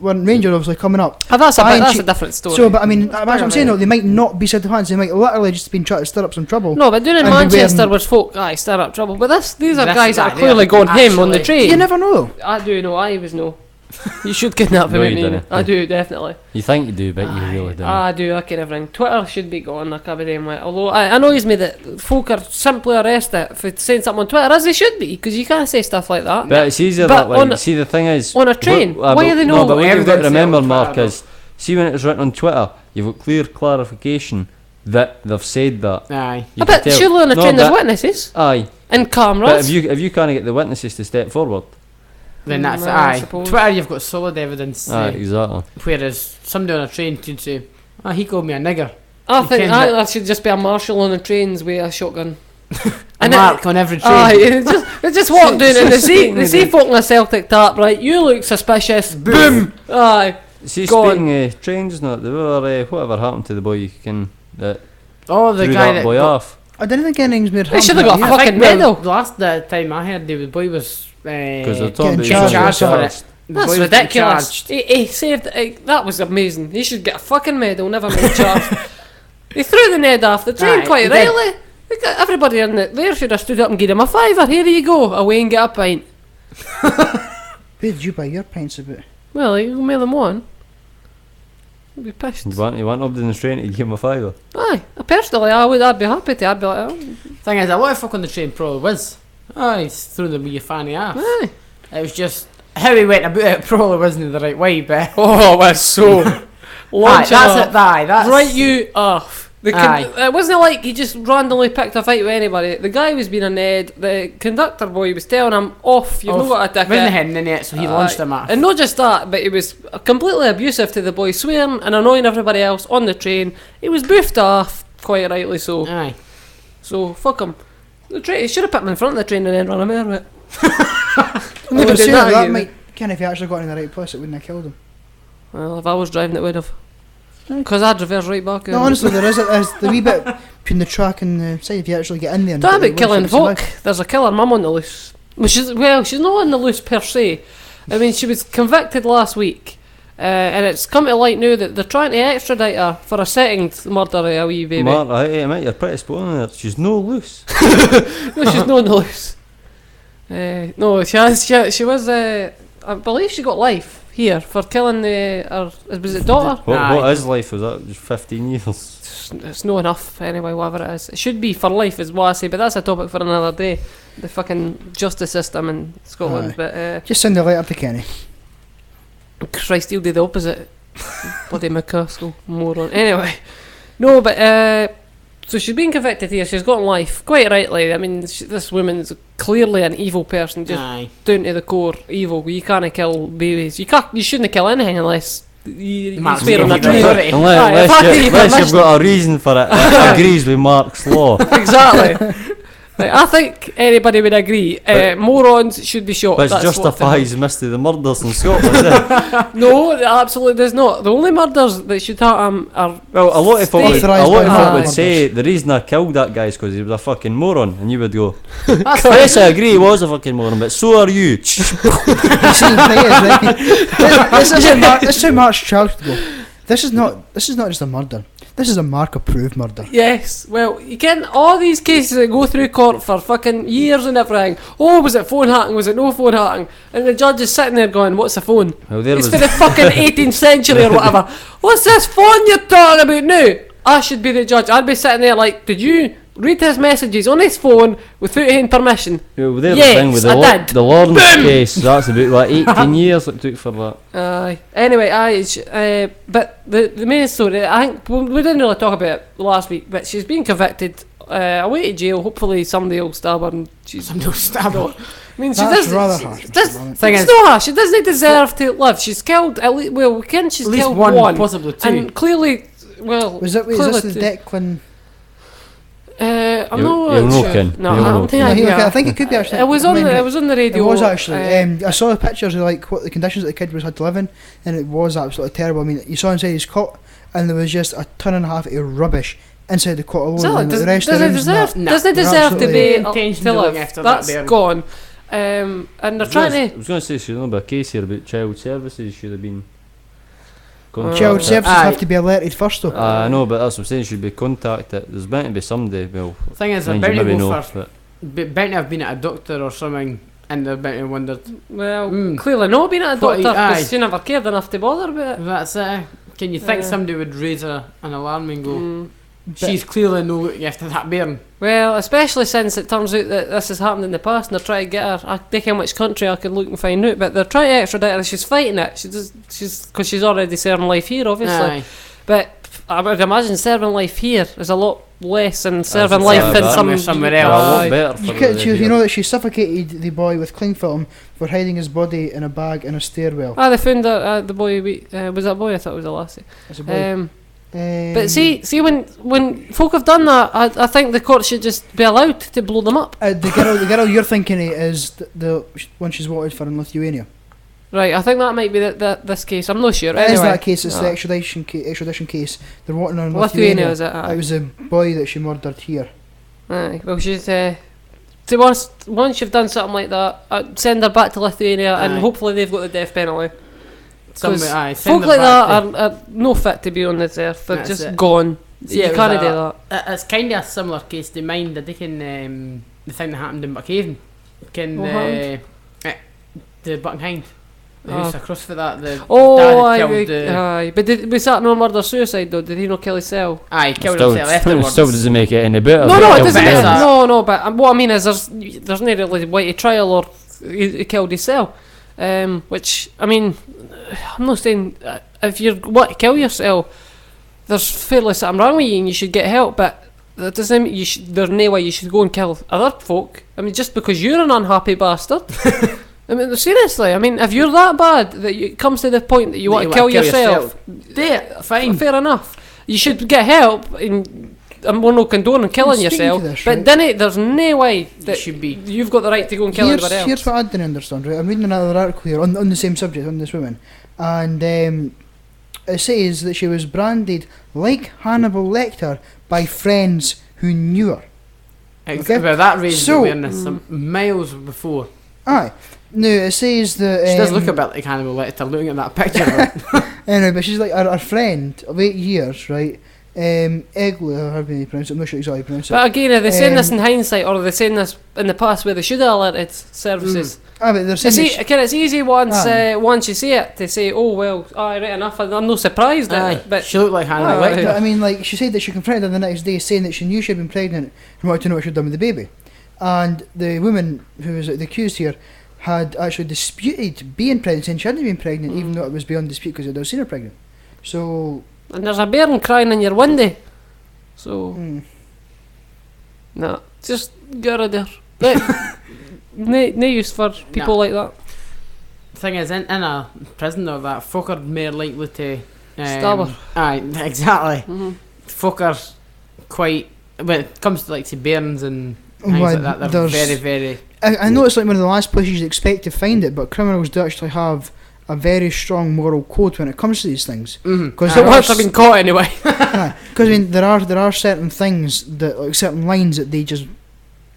Speaker 3: Rangers obviously coming up.
Speaker 1: Oh, that's
Speaker 3: Aye,
Speaker 1: a
Speaker 3: and
Speaker 1: different story.
Speaker 3: So, but I mean, that's what I'm saying. Though, they might not be Celtic fans. They might literally just been trying to stir up some trouble.
Speaker 1: no, but doing in
Speaker 3: and be
Speaker 1: Manchester
Speaker 3: wearing-
Speaker 1: was folk, stir up trouble. But these are
Speaker 4: This
Speaker 1: guys
Speaker 4: is
Speaker 1: that are
Speaker 4: right,
Speaker 1: clearly
Speaker 4: yeah,
Speaker 1: going him on the
Speaker 4: actually.
Speaker 1: train.
Speaker 3: You never know.
Speaker 1: I do know, I always know. You should kidnap him.
Speaker 2: No,
Speaker 1: I
Speaker 2: you
Speaker 1: mean,
Speaker 2: dunno.
Speaker 1: I do definitely.
Speaker 2: You think you do, but you really don't.
Speaker 1: I do. I can everything. Twitter should be gone. I can't be doing with. Although it annoys me that folk are simply arrested for saying something on Twitter, as they should be, because you can't say stuff like that.
Speaker 2: But it's easier
Speaker 1: But
Speaker 2: that way.
Speaker 1: on a-
Speaker 2: See, the thing is,
Speaker 1: on a train, why
Speaker 2: but-
Speaker 1: are they
Speaker 2: no,
Speaker 1: not
Speaker 2: but what you've got to
Speaker 4: evidence
Speaker 2: remember,
Speaker 4: on
Speaker 2: Mark,
Speaker 4: Twitter,
Speaker 2: is see when it was written on Twitter, you've got clear clarification that they've said that.
Speaker 4: Aye.
Speaker 2: You
Speaker 1: I
Speaker 2: can
Speaker 1: bet
Speaker 2: tell.
Speaker 1: surely on a
Speaker 2: No,
Speaker 1: train there's
Speaker 2: but-
Speaker 1: witnesses
Speaker 2: Aye,
Speaker 1: and
Speaker 2: but
Speaker 1: cameras.
Speaker 2: if you can't get the witnesses to step forward,
Speaker 4: Then that's
Speaker 1: Well, I
Speaker 4: aye.
Speaker 1: suppose.
Speaker 4: Twitter, you've got solid evidence.
Speaker 2: aye, exactly.
Speaker 4: Whereas somebody on a train could say, he called me a nigger.
Speaker 1: I
Speaker 4: you
Speaker 1: think
Speaker 4: can,
Speaker 1: I,
Speaker 4: but-
Speaker 1: that should just be a marshal on the trains with a shotgun.
Speaker 4: A mark on every train.
Speaker 1: Aye, they just walk down and they see folk in a Celtic top, right? You look suspicious. Boom! Aye.
Speaker 2: See,
Speaker 1: Go on.
Speaker 2: speaking of trains, not the whatever happened to the boy that
Speaker 4: Oh, the
Speaker 2: threw
Speaker 4: guy
Speaker 2: that
Speaker 4: that
Speaker 2: boy
Speaker 4: got-
Speaker 2: off?
Speaker 3: I didn't think anything's made
Speaker 1: They should have
Speaker 3: harm
Speaker 1: got
Speaker 3: to
Speaker 1: a
Speaker 3: that,
Speaker 1: fucking
Speaker 4: well,
Speaker 1: medal.
Speaker 4: The last time I heard, the boy was
Speaker 2: Because they're
Speaker 3: getting
Speaker 2: talking about
Speaker 3: charged.
Speaker 2: charged.
Speaker 4: for it.
Speaker 2: charged.
Speaker 4: The
Speaker 1: That's
Speaker 4: boy was
Speaker 1: ridiculous.
Speaker 4: charged.
Speaker 1: He saved. That was amazing. He should get a fucking medal. Never mind charged. He threw the Ned off the train
Speaker 4: Aye,
Speaker 1: quite
Speaker 4: he did.
Speaker 1: rightly. Everybody in it there should have stood up and given him a fiver. Here you go. Away and get a pint.
Speaker 3: Where did you buy your pints about?
Speaker 1: Well, you mail them one. I'd be pissed.
Speaker 2: You went up to the train to give him a fiver.
Speaker 1: Aye, personally, I'd be happy to. I'd be like, oh,
Speaker 4: Thing is, what the fuck on the train probably was? Oh, he's threw the wee fanny off.
Speaker 1: aye.
Speaker 4: It was just how he went about it probably wasn't the right way, but
Speaker 1: Oh, that's so.
Speaker 4: aye,
Speaker 1: Launch
Speaker 4: that's it. Aye, that's
Speaker 1: Right you off.
Speaker 4: Aye.
Speaker 1: It wasn't like he just randomly picked a fight with anybody. The guy was being a Ned. The conductor boy was telling him, off, you've not got a ticket.
Speaker 4: Wasn't heading in it, so he launched him off.
Speaker 1: And not just that, but he was completely abusive to the boy, swearing and annoying everybody else on the train. He was boofed off, quite rightly so.
Speaker 4: Aye.
Speaker 1: So, fuck him. The train, he should have put him in front of the train and then run him over it.
Speaker 3: I
Speaker 1: Never
Speaker 3: was
Speaker 1: did
Speaker 3: saying
Speaker 1: that
Speaker 3: that
Speaker 1: either.
Speaker 3: might, if he actually got in the right place, it wouldn't have killed him.
Speaker 1: Well, if I was driving, it would have. Because I'd reverse right back.
Speaker 3: No, honestly, there's the wee bit between the track and the side. If you actually get in there, and
Speaker 1: Talk
Speaker 3: get
Speaker 1: about killing
Speaker 3: the ones
Speaker 1: folk. There's a killer mum on the loose. Well, she's not on the loose per se. I mean, she was convicted last week, and it's come to light now that they're trying to extradite her for a second murder of a wee baby.
Speaker 2: Mark, I admit you're pretty spot on there. She's no loose.
Speaker 1: No, she's not on the loose. No, she has. She was. I believe she got life here for killing her. Was it daughter?
Speaker 2: What is life? Was that just 15 years?
Speaker 1: It's not enough anyway. Whatever it is, it should be for life, is what I say. But that's a topic for another day. The fucking justice system in Scotland.
Speaker 3: Aye.
Speaker 1: But
Speaker 3: Just send a letter to Kenny.
Speaker 1: Christ, he'll do the opposite. Bloody McCaskill, moron. Anyway, no, but so she's been convicted here. She's gotten life, quite rightly. I mean, this woman's clearly an evil person, just
Speaker 4: Aye.
Speaker 1: down to the core evil. You can't kill babies. You shouldn't kill anything unless you
Speaker 4: Mark's
Speaker 1: swear on a
Speaker 4: evil,
Speaker 1: tree.
Speaker 4: right.
Speaker 2: Unless,
Speaker 1: Aye, if I
Speaker 2: unless,
Speaker 1: can
Speaker 2: unless
Speaker 1: even
Speaker 2: you've got a reason for it that agrees with Mark's law.
Speaker 1: Exactly. Like, I think anybody would agree. Morons should be shot.
Speaker 2: Which
Speaker 1: That's what I think.
Speaker 2: justifies most of the murders in Scotland. eh?
Speaker 1: No, it absolutely does not. The only murders that should happen are
Speaker 2: Well, a lot of folk would,
Speaker 3: Authorised
Speaker 2: a lot of
Speaker 3: by
Speaker 2: folk
Speaker 3: law.
Speaker 2: would say the reason I killed that guy is because he was a fucking moron, and you would go,
Speaker 4: That's
Speaker 2: yes, I agree, he was a fucking moron, but so are you.
Speaker 3: You see, the thing is, right? This is how Mark's charged to go. This is not just a murder. This is a Mark approved murder.
Speaker 1: yes. Well, you can all these cases that go through court for fucking years and everything. Oh, was it phone hacking? Was it no phone hacking? And the judge is sitting there going, "What's a phone?
Speaker 2: Well, there
Speaker 1: It's
Speaker 2: was
Speaker 1: for the fucking 18th century or whatever. What's this phone you're talking about now?" I should be the judge. I'd be sitting there like, "Did you read his messages on his phone without having permission?"
Speaker 2: well, there's
Speaker 1: Yes,
Speaker 2: the thing with
Speaker 1: I did.
Speaker 2: the Lawrence case. That's about like 18 years it took for that.
Speaker 1: Aye. Anyway, but the main story, I think we didn't really talk about it last week, but she's been convicted, away to jail. Hopefully somebody will stab her and she's
Speaker 4: no stab her.
Speaker 1: I mean, she
Speaker 3: That's
Speaker 1: does.
Speaker 3: rather
Speaker 1: she-
Speaker 3: harsh.
Speaker 1: does-
Speaker 4: Thing
Speaker 1: it's
Speaker 4: is-
Speaker 1: not harsh. She doesn't deserve to live. She's killed at least. Well, she's
Speaker 4: At least
Speaker 1: killed
Speaker 4: one, possibly two.
Speaker 1: and clearly, well,
Speaker 3: Was it? Is
Speaker 1: clearly
Speaker 3: this the
Speaker 1: two.
Speaker 3: Declan?
Speaker 1: I'm
Speaker 2: You-
Speaker 1: not
Speaker 2: you're
Speaker 1: sure.
Speaker 2: looking.
Speaker 1: No,
Speaker 2: You're
Speaker 1: I don't
Speaker 2: looking.
Speaker 1: think
Speaker 3: Yeah,
Speaker 1: I.
Speaker 3: okay,
Speaker 1: Yeah.
Speaker 3: I think it could be actually.
Speaker 1: It was on
Speaker 3: I mean,
Speaker 1: the. It was on the radio.
Speaker 3: It was actually. I saw the pictures of like what the conditions that the kid was had to live in, and it was absolutely terrible. I mean, you saw inside his cot, and there was just a ton and a half of rubbish inside the cot alone.
Speaker 1: So,
Speaker 3: and
Speaker 1: does,
Speaker 3: the rest
Speaker 1: does
Speaker 3: of the
Speaker 1: it
Speaker 3: rooms
Speaker 1: deserve?
Speaker 4: No,
Speaker 1: doesn't it
Speaker 3: you're
Speaker 1: deserve to
Speaker 3: absolutely
Speaker 1: be
Speaker 4: right. Intention
Speaker 1: to
Speaker 4: to look
Speaker 1: live?
Speaker 4: after that
Speaker 1: That's
Speaker 4: bairn.
Speaker 1: gone. And they're trying
Speaker 2: I
Speaker 1: to.
Speaker 2: was going to say she's not a case here about child services should have been
Speaker 3: Child
Speaker 2: contacted.
Speaker 3: services
Speaker 4: Aye.
Speaker 3: have to be alerted first, though.
Speaker 2: I know, but that's what I'm saying. Should be contacted. There's bound to be somebody. Well,
Speaker 4: Thing is,
Speaker 2: mind
Speaker 4: I'm
Speaker 2: you
Speaker 4: bound to
Speaker 2: maybe
Speaker 4: go
Speaker 2: know,
Speaker 4: for
Speaker 2: but
Speaker 4: bound to have been at a doctor or something and they're about to wondered.
Speaker 1: Well, clearly not being at a
Speaker 4: What,
Speaker 1: doctor
Speaker 4: aye.
Speaker 1: because she never cared enough to bother about it.
Speaker 4: That's it. Can you think
Speaker 1: Yeah.
Speaker 4: somebody would raise an alarm and go,
Speaker 1: Mm.
Speaker 4: she's clearly no looking after that bairn?
Speaker 1: Well, especially since it turns out that this has happened in the past and they're trying to get her. I don't know which country I could look and find out, but they're trying to extradite her and she's fighting it. She's because she's already serving life here, obviously.
Speaker 4: Aye.
Speaker 1: But I would imagine serving life here is a lot less than serving
Speaker 2: it's
Speaker 1: life
Speaker 2: a
Speaker 1: in
Speaker 2: bit
Speaker 1: somewhere
Speaker 2: a
Speaker 1: else.
Speaker 2: lot
Speaker 1: Aye.
Speaker 2: better for
Speaker 3: You know that she suffocated the boy with cling film for hiding his body in a bag in a stairwell.
Speaker 1: They found the boy. Was that a boy? I thought it was a lassie.
Speaker 3: That's a boy.
Speaker 1: But see when folk have done that, I think the court should just be allowed to blow them up.
Speaker 3: The girl you're thinking of is the one she's wanted for in Lithuania.
Speaker 1: Right, I think that might be this case. I'm not sure.
Speaker 3: It is
Speaker 1: Anyway,
Speaker 3: that case. It's the extradition case. They're wanting her in
Speaker 1: Lithuania
Speaker 3: Lithuania.
Speaker 1: is it? Aye.
Speaker 3: It was a boy that she murdered here.
Speaker 1: Aye. Well, she's. See, once you've done something like that, send her back to Lithuania, and
Speaker 4: Aye.
Speaker 1: hopefully they've got the death penalty.
Speaker 4: Somebody,
Speaker 1: 'Cause
Speaker 4: aye,
Speaker 1: folk
Speaker 4: send
Speaker 1: like
Speaker 4: her back
Speaker 1: that are no fit to be on this earth. They're
Speaker 4: That's
Speaker 1: just
Speaker 4: it.
Speaker 1: gone.
Speaker 4: See,
Speaker 1: You
Speaker 4: it was
Speaker 1: can't do that.
Speaker 4: It's kind of a similar case to mine. I think the thing that happened in Buckhaven. Can
Speaker 1: What
Speaker 4: the Bucking Hind. The
Speaker 1: Oh.
Speaker 4: house across for that. The
Speaker 1: Oh,
Speaker 4: dad
Speaker 1: aye,
Speaker 4: had killed the.
Speaker 1: aye. But was that no murder suicide though? Did he not kill himself?
Speaker 4: Aye, he killed
Speaker 2: Still,
Speaker 4: himself afterwards.
Speaker 2: still doesn't make it any better.
Speaker 1: No,
Speaker 2: but
Speaker 1: it
Speaker 2: it'll
Speaker 1: doesn't.
Speaker 2: be
Speaker 4: better.
Speaker 2: better.
Speaker 1: No, but what I mean is there's no really way to trial or he killed himself. Which I mean, I'm not saying if you want to kill yourself, there's fairly something wrong with you and you should get help. But that doesn't mean there's no way you should go and kill other folk. I mean, just because you're an unhappy bastard. I mean, seriously. I mean, if you're that bad that it comes to the point that you want to kill yourself,
Speaker 4: Fine.
Speaker 1: fair enough. You should get help, and we're not condoning killing
Speaker 3: Speaking
Speaker 1: yourself.
Speaker 3: to this,
Speaker 1: But
Speaker 3: right?
Speaker 1: then there's no way that
Speaker 4: should be.
Speaker 1: you've got the right to go and kill anybody else.
Speaker 3: Here's what I didn't understand, right? I'm reading another article here on the same subject, on this woman. And it says that she was branded like Hannibal Lecter by friends who knew her. Okay.
Speaker 4: Well, that raised
Speaker 3: So-
Speaker 4: awareness some miles before.
Speaker 3: Aye. No, it says that...
Speaker 4: She does look a bit like Hannibal Lecter looking at that picture. But
Speaker 3: Anyway, but she's like our friend of 8 years, right? Eglu, or however you pronounce it, I'm not sure exactly how you pronounce it.
Speaker 1: But again, are they saying this
Speaker 3: Um,
Speaker 1: in hindsight, or are they saying this in the past where they should have alerted services?
Speaker 3: But they're saying
Speaker 1: It's easy once
Speaker 3: Aye.
Speaker 1: once you see it to say, oh well, aye, right enough. I'm not surprised at
Speaker 4: aye,
Speaker 1: it, but
Speaker 4: she looked like Hannibal
Speaker 1: Aye.
Speaker 4: Lecter.
Speaker 3: But I mean, like, she said that she confronted her the next day saying that she knew she'd been pregnant and wanted to know what she'd done with the baby. And the woman who was the accused here had actually disputed being pregnant, saying she hadn't been pregnant, even though it was beyond dispute because they'd never seen her pregnant. So,
Speaker 1: and there's a bairn crying in your window, so nah, just get rid of her. No use for people like that.
Speaker 4: Thing is, in a prison or that, folk are more likely to
Speaker 1: Stab her.
Speaker 4: Aye, exactly.
Speaker 1: Mm-hmm.
Speaker 4: Folk are quite. When it comes to like to bairns and things
Speaker 3: Well,
Speaker 4: like that, they're
Speaker 3: there's-
Speaker 4: very, very.
Speaker 3: I know it's like one of the last places you'd expect to find it, but criminals do actually have a very strong moral code when it comes to these things.
Speaker 4: Because
Speaker 1: So once I've been caught anyway.
Speaker 3: Because I mean, there are certain things that, like certain lines that they just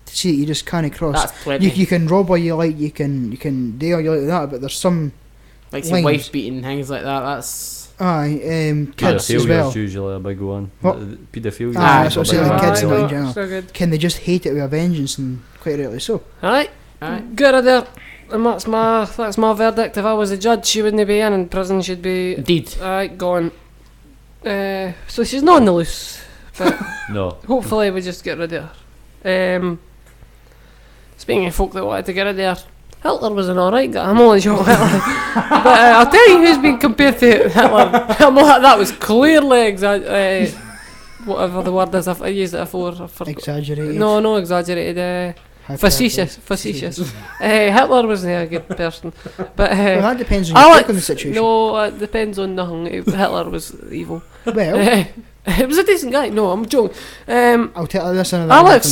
Speaker 3: see that you just can't cross.
Speaker 4: that's plenty.
Speaker 3: You can rob all you like, you can do all you like that, but there's some
Speaker 4: like say
Speaker 3: lines.
Speaker 4: wife beating things like that. That's
Speaker 3: kids as well.
Speaker 2: Paedophilia's usually a big one.
Speaker 3: What?
Speaker 2: Paedophilia.
Speaker 3: Aye,
Speaker 2: is
Speaker 3: that's what
Speaker 2: a
Speaker 3: I'm
Speaker 2: big
Speaker 3: saying,
Speaker 2: one.
Speaker 3: kids and
Speaker 1: Aye,
Speaker 3: in
Speaker 1: no,
Speaker 3: general.
Speaker 1: so good.
Speaker 3: Can they just hate it with a vengeance, and quite rightly so.
Speaker 1: Alright,
Speaker 4: Aye.
Speaker 1: get rid of her. And that's my verdict. If I was a judge, she wouldn't be in prison. She'd be
Speaker 4: Indeed.
Speaker 1: gone. So she's not on the loose. But
Speaker 2: No.
Speaker 1: hopefully we just get rid of her. Speaking of folk that wanted to get rid of her, Hitler was an alright guy. I'm only joking Hitler. But I'll tell you who's been compared to Hitler. That was clearly whatever the word is. I used it before. I forgot.
Speaker 3: Exaggerated.
Speaker 1: No exaggerated. Facetious. Hitler wasn't a good person. But
Speaker 3: Well, that depends on your
Speaker 1: Alex,
Speaker 3: take on the situation.
Speaker 1: no, it depends on nothing. Hitler was evil.
Speaker 3: Well,
Speaker 1: It was a decent guy. No, I'm joking.
Speaker 3: I'll tell you this another.
Speaker 1: Alex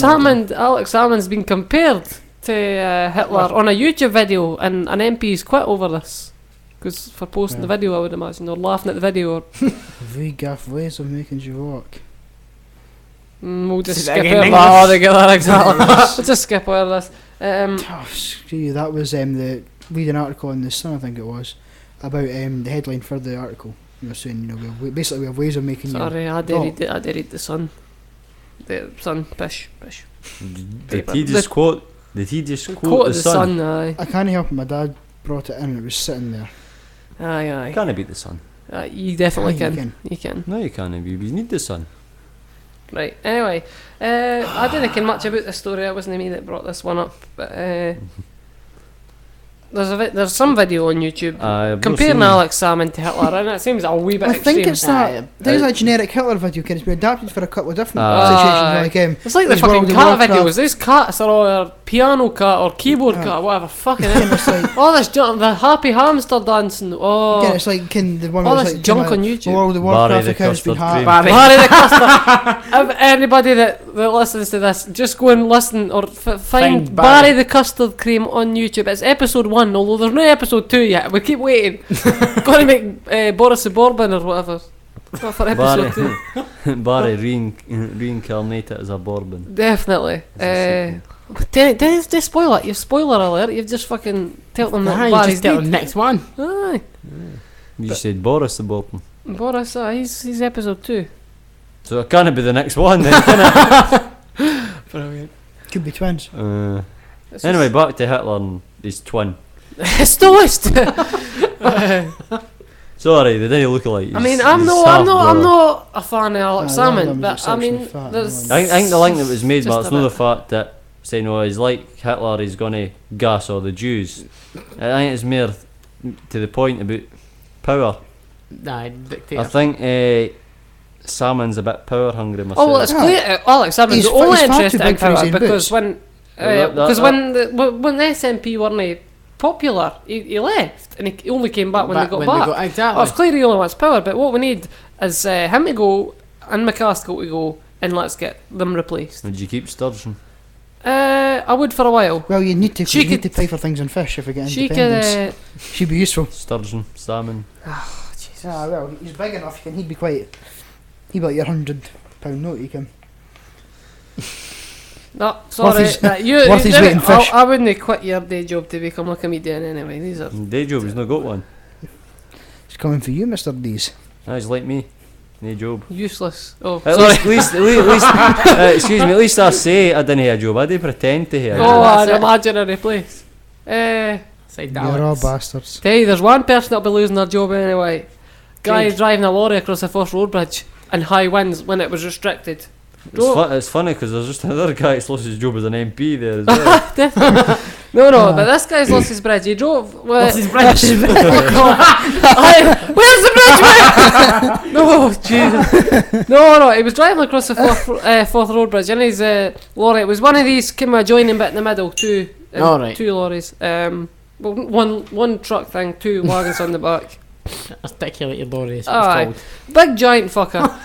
Speaker 1: Salmond's been compared to Hitler on a YouTube video, and an MP's quit over this. Because for posting the video, I would imagine, or laughing at the video, or
Speaker 3: Very gaff ways of making you walk.
Speaker 1: we'll just
Speaker 4: Say
Speaker 1: skip
Speaker 4: that again in
Speaker 1: over that
Speaker 4: English.
Speaker 1: altogether. Exactly. We'll just skip over this.
Speaker 3: Oh, screw you. That was the leading article in the Sun, I think it was, about the headline for the article. You know, saying basically we have ways of making
Speaker 1: Sorry, I did read the Sun. The Sun, pish.
Speaker 2: Did he just quote Did he just quote
Speaker 1: Quote
Speaker 2: the
Speaker 1: the
Speaker 2: sun?
Speaker 1: sun, aye.
Speaker 3: I can't help it. My dad brought it in and it was sitting there.
Speaker 1: Aye.
Speaker 2: Can't beat the sun.
Speaker 1: You definitely
Speaker 3: Aye, you
Speaker 1: can. You can.
Speaker 2: No, you can't. You need the sun.
Speaker 1: Right. Anyway, I didn't care much about this story. It wasn't me that brought this one up, but there's some video on YouTube comparing Alex Salmon to Hitler, and it seems a wee bit
Speaker 3: I
Speaker 1: extreme.
Speaker 3: think it's that. There's a generic Hitler video. Can it's been adapted for a couple of different
Speaker 1: Aye.
Speaker 3: situations.
Speaker 1: It's like the
Speaker 3: these
Speaker 1: fucking
Speaker 3: World of
Speaker 1: cat
Speaker 3: Warcraft.
Speaker 1: videos. These cats are all a piano cat or keyboard cat, whatever. Fucking
Speaker 3: Again, it's like,
Speaker 1: all this junk, the happy hamster dancing. Oh,
Speaker 3: again, it's like the one
Speaker 1: all
Speaker 3: where
Speaker 1: this
Speaker 3: it's like
Speaker 1: junk on
Speaker 3: the
Speaker 1: YouTube.
Speaker 3: World of
Speaker 2: Barry
Speaker 3: Warcraft
Speaker 2: the
Speaker 3: account's been
Speaker 2: custard cream.
Speaker 3: hacked.
Speaker 1: Barry the custard. If anybody that listens to this, just go and listen or find
Speaker 4: Find
Speaker 1: Barry
Speaker 4: Barry.
Speaker 1: the custard cream on YouTube. It's episode 1, although there's no episode 2 yet. We keep waiting. Got to make Boris the Bourbon or whatever. Not for episode 2.
Speaker 2: Barry reincarnated as a bourbon.
Speaker 1: Definitely. Don't spoil it. You spoiler alert. You've just fucking told them that
Speaker 4: You
Speaker 1: Barry's
Speaker 4: just get on
Speaker 1: dead.
Speaker 4: the next one.
Speaker 1: Aye.
Speaker 2: You said Boris the bourbon.
Speaker 1: Boris, he's episode 2.
Speaker 2: So it can't be the next one then, can
Speaker 1: Brilliant.
Speaker 3: Could be twins.
Speaker 2: it? Anyway, back to Hitler and his twin.
Speaker 1: It's the list.
Speaker 2: Sorry, they didn't look alike.
Speaker 1: I mean, I'm not a fan of Alex Salmon, but I mean, there's.
Speaker 2: I think the link that was made, but
Speaker 1: Just
Speaker 2: it's
Speaker 1: a
Speaker 2: not the
Speaker 1: bit.
Speaker 2: fact that saying, "Oh, he's like Hitler, he's gonna gas all the Jews." I think it's more to the point about power.
Speaker 4: Nah, dictator.
Speaker 2: I think Salmon's a bit power hungry myself.
Speaker 1: Oh well, it's clear. Alex Salmon's
Speaker 3: He's
Speaker 1: the only
Speaker 3: far too
Speaker 1: interest in
Speaker 3: big for his
Speaker 1: power
Speaker 3: own
Speaker 1: because
Speaker 3: boots.
Speaker 1: when when the SNP weren't popular, he left and he only came back when they got back.
Speaker 4: Exactly.
Speaker 1: Oh, it's clear he only wants power, but what we need is him to go and McCaskill to go, and let's get them replaced.
Speaker 2: Would you keep Sturgeon?
Speaker 1: I would for a while.
Speaker 3: Well, you need to
Speaker 1: She
Speaker 3: need
Speaker 1: could-
Speaker 3: to pay for things in fish if we get
Speaker 1: She
Speaker 3: independence.
Speaker 1: could.
Speaker 3: She'd be useful.
Speaker 2: Sturgeon, salmon.
Speaker 3: Ah, well, he's big enough. He'd be quite. He'd be like your £100 note. You can.
Speaker 1: No, sorry.
Speaker 3: his-
Speaker 1: You
Speaker 3: worth his weight in fish.
Speaker 1: I wouldn't quit your day job to become a comedian anyway. These are
Speaker 2: Day job, he's not got one.
Speaker 3: It's coming for you, Mr. D's.
Speaker 2: He's like me. Day job.
Speaker 1: useless. Oh,
Speaker 2: At
Speaker 1: sorry.
Speaker 2: least, excuse me. At least I say I didn't have a job. I didn't pretend to have.
Speaker 1: Oh,
Speaker 4: that's
Speaker 1: an
Speaker 4: it.
Speaker 1: imaginary place.
Speaker 4: Side
Speaker 3: You're all bastards.
Speaker 1: Tell you, there's one person that'll be losing their job anyway. Guy
Speaker 4: Good.
Speaker 1: driving a lorry across the first road bridge in high winds when it was restricted.
Speaker 2: It's funny because there's just another guy that's lost his job as an MP there as well.
Speaker 1: Definitely. No, but this guy's lost his bridge. He drove.
Speaker 4: What's his bridge?
Speaker 1: Where's the bridge, mate? No, Jesus. No, he was driving across the fourth road bridge in his lorry. It was one of these came a joining bit in the middle, two lorries. Well, one truck thing, 2 wagons on the back.
Speaker 4: Articulated lorry is
Speaker 1: Aye.
Speaker 4: what it's
Speaker 1: Big giant fucker.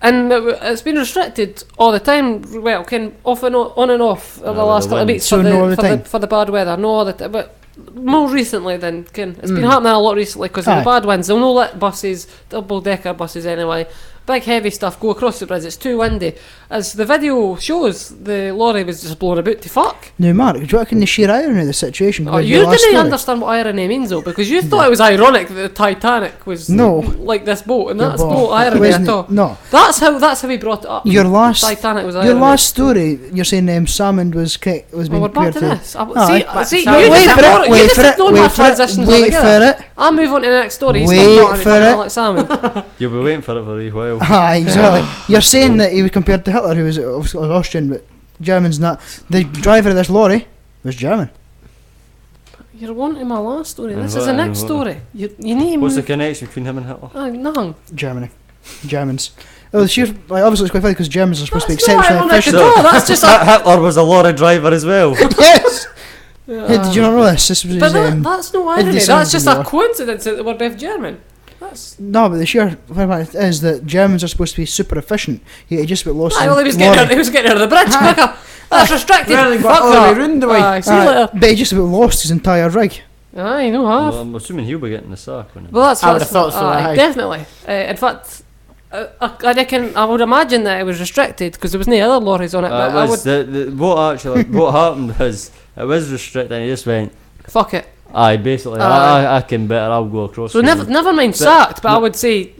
Speaker 1: And it's been restricted all the time. Well, off and on and off the last couple of weeks
Speaker 3: So no all the time?
Speaker 1: for the bad weather. No, all the time, but more recently than it's been happening a lot recently because of the bad winds. They'll no let buses, double decker buses anyway. Big heavy stuff go across the bridge. It's too windy. As the video shows, the lorry was just blown about to fuck.
Speaker 3: Now, Mark, do you reckon the sheer irony of the situation?
Speaker 1: Oh,
Speaker 3: compared to
Speaker 1: you
Speaker 3: the last
Speaker 1: didn't
Speaker 3: story?
Speaker 1: understand what irony means though, because you thought it was ironic that the Titanic was
Speaker 3: No.
Speaker 1: like this boat, and
Speaker 3: Yeah,
Speaker 1: that's
Speaker 3: but
Speaker 1: no
Speaker 3: it
Speaker 1: irony
Speaker 3: wasn't-
Speaker 1: at all.
Speaker 3: No.
Speaker 1: That's how he brought it up.
Speaker 3: Your last,
Speaker 1: Titanic was
Speaker 3: your
Speaker 1: irony.
Speaker 3: last story, you're saying Salmon was being
Speaker 1: Well, we're back
Speaker 3: compared
Speaker 1: to
Speaker 3: to.
Speaker 1: this.
Speaker 3: Aye.
Speaker 1: See,
Speaker 4: No,
Speaker 1: you
Speaker 3: wait
Speaker 1: just
Speaker 3: for
Speaker 1: ignore
Speaker 3: it,
Speaker 1: You
Speaker 3: wait
Speaker 1: just
Speaker 3: for it,
Speaker 1: ignore my
Speaker 3: wait for it,
Speaker 1: transitions
Speaker 3: wait
Speaker 1: altogether.
Speaker 3: for it.
Speaker 1: I'll move on to the next story.
Speaker 3: Wait for it.
Speaker 1: Like Salmon.
Speaker 2: You'll be waiting for it for a wee while.
Speaker 3: Aye, exactly. You're saying that he was compared to Hitler, who was obviously Austrian, but German's not. The driver of this lorry was German.
Speaker 1: You're wanting my last story.
Speaker 2: And
Speaker 1: This
Speaker 2: what-
Speaker 1: is the next
Speaker 2: and what-
Speaker 1: story. You need to
Speaker 2: What's the
Speaker 1: move.
Speaker 2: connection between him and Hitler?
Speaker 1: Nothing.
Speaker 3: Germans. Oh, the sheer, like, obviously it's quite funny because Germans are supposed
Speaker 1: That's
Speaker 3: to be
Speaker 1: not
Speaker 3: exceptionally
Speaker 1: ironic
Speaker 3: efficient.
Speaker 1: at all. That's just a.
Speaker 2: Hitler was a lorry driver as well.
Speaker 3: Yes! Hey, did you not know this? This was
Speaker 1: But
Speaker 3: his,
Speaker 1: that's no
Speaker 3: Eddie
Speaker 1: irony. That's
Speaker 3: Salmon's
Speaker 1: just
Speaker 3: in
Speaker 1: a
Speaker 3: there.
Speaker 1: coincidence that we're both German. That's.
Speaker 3: No, but the sheer funny part is that Germans are supposed to be super efficient. He just about lost
Speaker 1: Aye,
Speaker 3: his
Speaker 1: well, he was getting out of the bridge quicker. That's restricted.
Speaker 4: Really
Speaker 1: Fuck
Speaker 4: got all the
Speaker 1: that.
Speaker 4: way round the way.
Speaker 1: Aye, see you later.
Speaker 3: But he just about lost his entire rig.
Speaker 1: Aye, no half.
Speaker 2: Well, I'm assuming he'll be getting the sack. Wouldn't he?
Speaker 1: Well, that's
Speaker 4: I would
Speaker 1: that's-
Speaker 4: have thought so,
Speaker 1: aye,
Speaker 4: aye.
Speaker 1: definitely. In fact, I reckon I would imagine that it was restricted because there was no other lorries on it. But I would
Speaker 2: what happened was it was restricted and he just went,
Speaker 1: fuck it.
Speaker 2: Aye, basically, I can better. I'll go across.
Speaker 1: So
Speaker 2: for you.
Speaker 1: never mind sacked, but I would say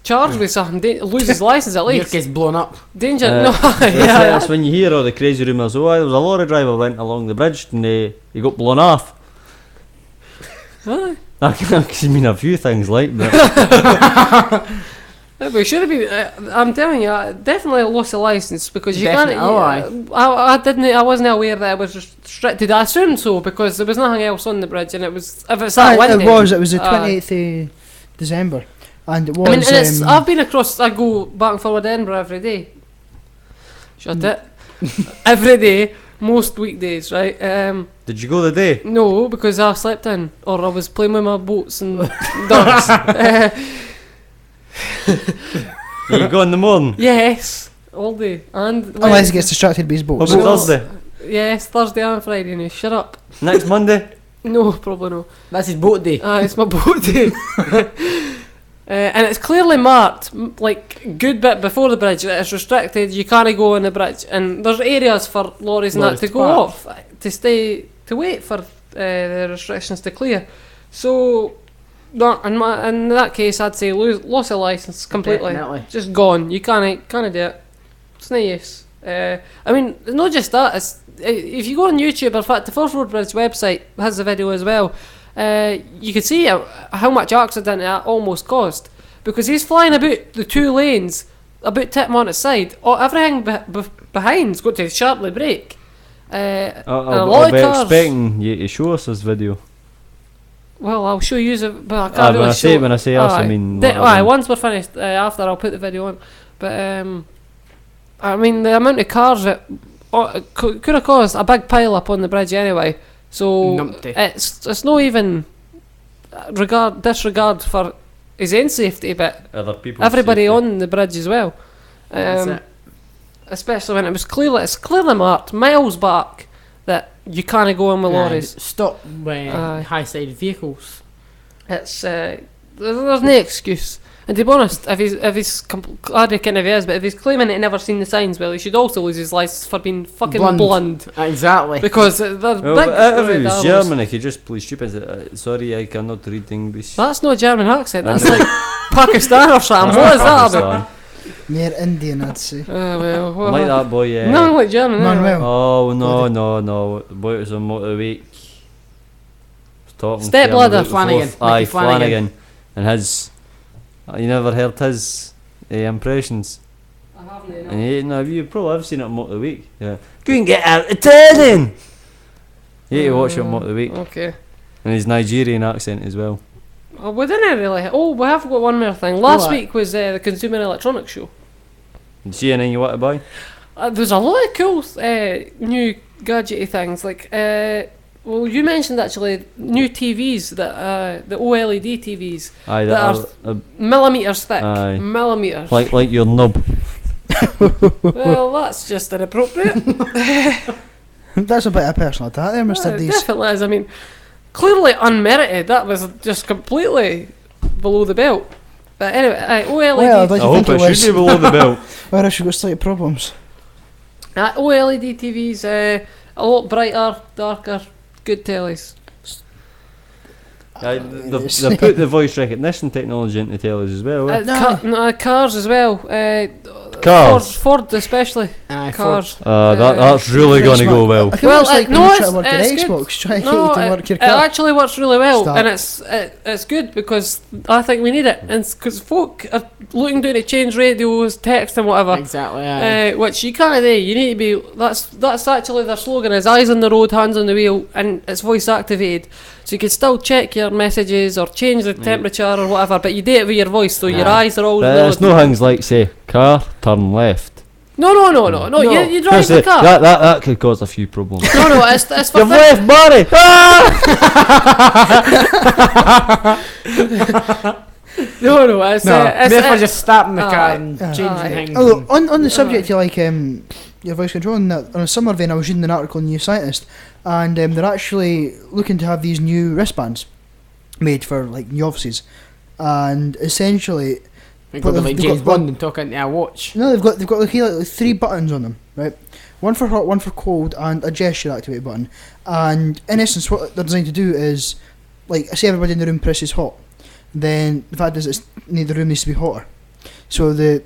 Speaker 1: charged with something, lose his license at
Speaker 4: Your
Speaker 1: least.
Speaker 4: gets blown up.
Speaker 1: Danger.
Speaker 2: Uh,
Speaker 1: No,
Speaker 2: Yeah, it's when you hear all the crazy rumours. Oh, there was a lorry driver went along the bridge and he got blown off.
Speaker 1: Aye.
Speaker 2: That can mean a few things, like, but
Speaker 1: Yeah, but should have been. I'm telling you, I definitely lost a license because you
Speaker 4: Definitely,
Speaker 1: can't. I didn't. I wasn't aware that it was restricted. I assumed so because there was nothing else on the bridge, and it was. If it's that windy,
Speaker 3: It was the 28th of December, and it was.
Speaker 1: I mean, and it's. I've been across. I go back and forward Edinburgh every day. Shut it. Every day, most weekdays, right?
Speaker 2: did you go the day?
Speaker 1: No, because I slept in, or I was playing with my boats and ducks.
Speaker 2: You go in the morning.
Speaker 1: Yes, all day. And
Speaker 3: Unless he gets distracted by his
Speaker 2: What
Speaker 3: boats.
Speaker 2: about
Speaker 1: No.
Speaker 2: Thursday?
Speaker 1: yes, Thursday and Friday. Now, shut up.
Speaker 2: Next Monday?
Speaker 1: No, probably no.
Speaker 4: That's his boat day.
Speaker 1: It's my boat day. And it's clearly marked, like, good bit before the bridge, that it's restricted, you can't go on the bridge. And there's areas for lorries and that
Speaker 4: Lorries
Speaker 1: to
Speaker 4: to
Speaker 1: go
Speaker 4: park.
Speaker 1: off, to wait for the restrictions to clear. So, in that case, I'd say lost a license completely.
Speaker 4: Definitely.
Speaker 1: Just gone. You can't do it. It's no use. I mean, not just that. It's, if you go on YouTube, in fact, the First Road Bridge website has a video as well. You can see how much accident it almost caused because he's flying about the two lanes, about tipping on its side. Everything behind's got to sharply brake. And a lot
Speaker 2: I'll
Speaker 1: of
Speaker 2: be
Speaker 1: cars.
Speaker 2: expecting you to show us this video.
Speaker 1: Well, I'll show you it, but I can't really show.
Speaker 2: When I say us, I
Speaker 1: Aye.
Speaker 2: mean.
Speaker 1: Once we're finished, after I'll put the video on. But I mean, the amount of cars that could have caused a big pile up on the bridge anyway. So
Speaker 4: Numpty.
Speaker 1: it's not even disregard for his own safety, but
Speaker 2: Other people.
Speaker 1: everybody on the bridge as well.
Speaker 4: That's it.
Speaker 1: Especially when it's clearly marked miles back that you can't go on with lorries.
Speaker 4: Stop
Speaker 1: Aye.
Speaker 4: high-side vehicles.
Speaker 1: It's there's no excuse. And to be honest, if he's I reckon if he is, but if he's claiming that he never seen the signs, well, he should also lose his license for being fucking blunt.
Speaker 4: Exactly.
Speaker 1: Because they're
Speaker 2: Well,
Speaker 1: big.
Speaker 2: if it
Speaker 1: red
Speaker 2: was
Speaker 1: arrows.
Speaker 2: German, I could just play stupid. Sorry, I cannot read English.
Speaker 1: That's not a German accent. That's like Pakistan or something. What is that about?
Speaker 3: Near Indian, I'd say.
Speaker 1: Well, what
Speaker 2: Like that boy, yeah.
Speaker 1: Nothing like German.
Speaker 3: Manuel.
Speaker 2: Oh no! The boy was on Motor Week. Was talking
Speaker 1: Step
Speaker 2: to him
Speaker 1: ladder.
Speaker 2: about the
Speaker 4: Flanagan.
Speaker 2: fourth- Aye,
Speaker 4: Mickey Flanagan.
Speaker 2: Flanagan, and his. You never heard his impressions.
Speaker 1: I haven't.
Speaker 2: And no, you probably have seen it on Motor Week. Yeah. Go and get out of turning. You need to watch it on Motor Week,
Speaker 1: Okay.
Speaker 2: and his Nigerian accent as well.
Speaker 1: Oh, we didn't really. Oh, we have got one more thing. Last
Speaker 4: What?
Speaker 1: week was the Consumer Electronics Show.
Speaker 2: You see anything you want to buy?
Speaker 1: There's a lot of cool new gadgety things. Like, well, you mentioned actually new TVs that the OLED TVs
Speaker 2: Aye,
Speaker 1: that
Speaker 2: that
Speaker 1: are
Speaker 2: are,
Speaker 1: millimeters thick.
Speaker 2: Aye.
Speaker 1: Millimeters.
Speaker 2: like your nub.
Speaker 1: Well, that's just inappropriate.
Speaker 3: That's a bit of a personal attack there, Mr.
Speaker 1: It
Speaker 3: Dees.
Speaker 1: definitely is. I mean, clearly unmerited. That was just completely below the belt. But anyway, OLED.
Speaker 3: Well, I'd like
Speaker 2: I
Speaker 3: to think
Speaker 2: hope
Speaker 3: it
Speaker 2: it
Speaker 3: was.
Speaker 2: should be below the belt.
Speaker 3: Or else you've got slight problems.
Speaker 1: OLED TVs, a lot brighter, darker, good tellies.
Speaker 2: They put the voice recognition technology into tellies as well.
Speaker 1: Cars as well.
Speaker 2: Cars.
Speaker 1: Ford especially.
Speaker 4: Aye,
Speaker 1: Cars.
Speaker 2: That's really going to go well.
Speaker 3: I feel
Speaker 1: Well,
Speaker 3: it's like
Speaker 1: no,
Speaker 3: when you
Speaker 1: it's-
Speaker 3: try to work your
Speaker 1: it's good.
Speaker 3: Xbox, try to get
Speaker 1: No,
Speaker 3: you to work your
Speaker 1: it
Speaker 3: car.
Speaker 1: actually works really well,
Speaker 3: Start.
Speaker 1: and it's good because I think we need it, and because folk are looking down to change radios, text, and whatever.
Speaker 4: Exactly. Aye.
Speaker 1: Which you can't do. You need to be. That's actually their slogan: is eyes on the road, hands on the wheel, and it's voice activated. So you can still check your messages or change the temperature or whatever, but you do it with your voice, so your
Speaker 4: Aye.
Speaker 1: eyes are always on
Speaker 2: But
Speaker 1: the
Speaker 2: it's
Speaker 1: road.
Speaker 2: no things like say car turn left.
Speaker 1: No. You drive the car.
Speaker 2: That could cause a few problems.
Speaker 1: No, it's for
Speaker 2: You've
Speaker 1: things-
Speaker 2: left, Barry.
Speaker 1: No, it's
Speaker 4: Therefore, just starting the car
Speaker 1: Aye.
Speaker 4: and
Speaker 3: Aye.
Speaker 4: changing things.
Speaker 3: Although, on the subject of like your voice control, on a summer vein, I was reading an article in New Scientist, and they're actually looking to have these new wristbands made for like new offices, and essentially,
Speaker 4: Like,
Speaker 3: but
Speaker 4: go like
Speaker 3: they've
Speaker 4: James
Speaker 3: got-
Speaker 4: Bond and talk into a watch.
Speaker 3: no, they've got like 3 buttons on them, right? One for hot, one for cold, and a gesture activate button. And in essence, what they're designed to do is like I say everybody in the room presses hot, then the fact is the room needs to be hotter. So the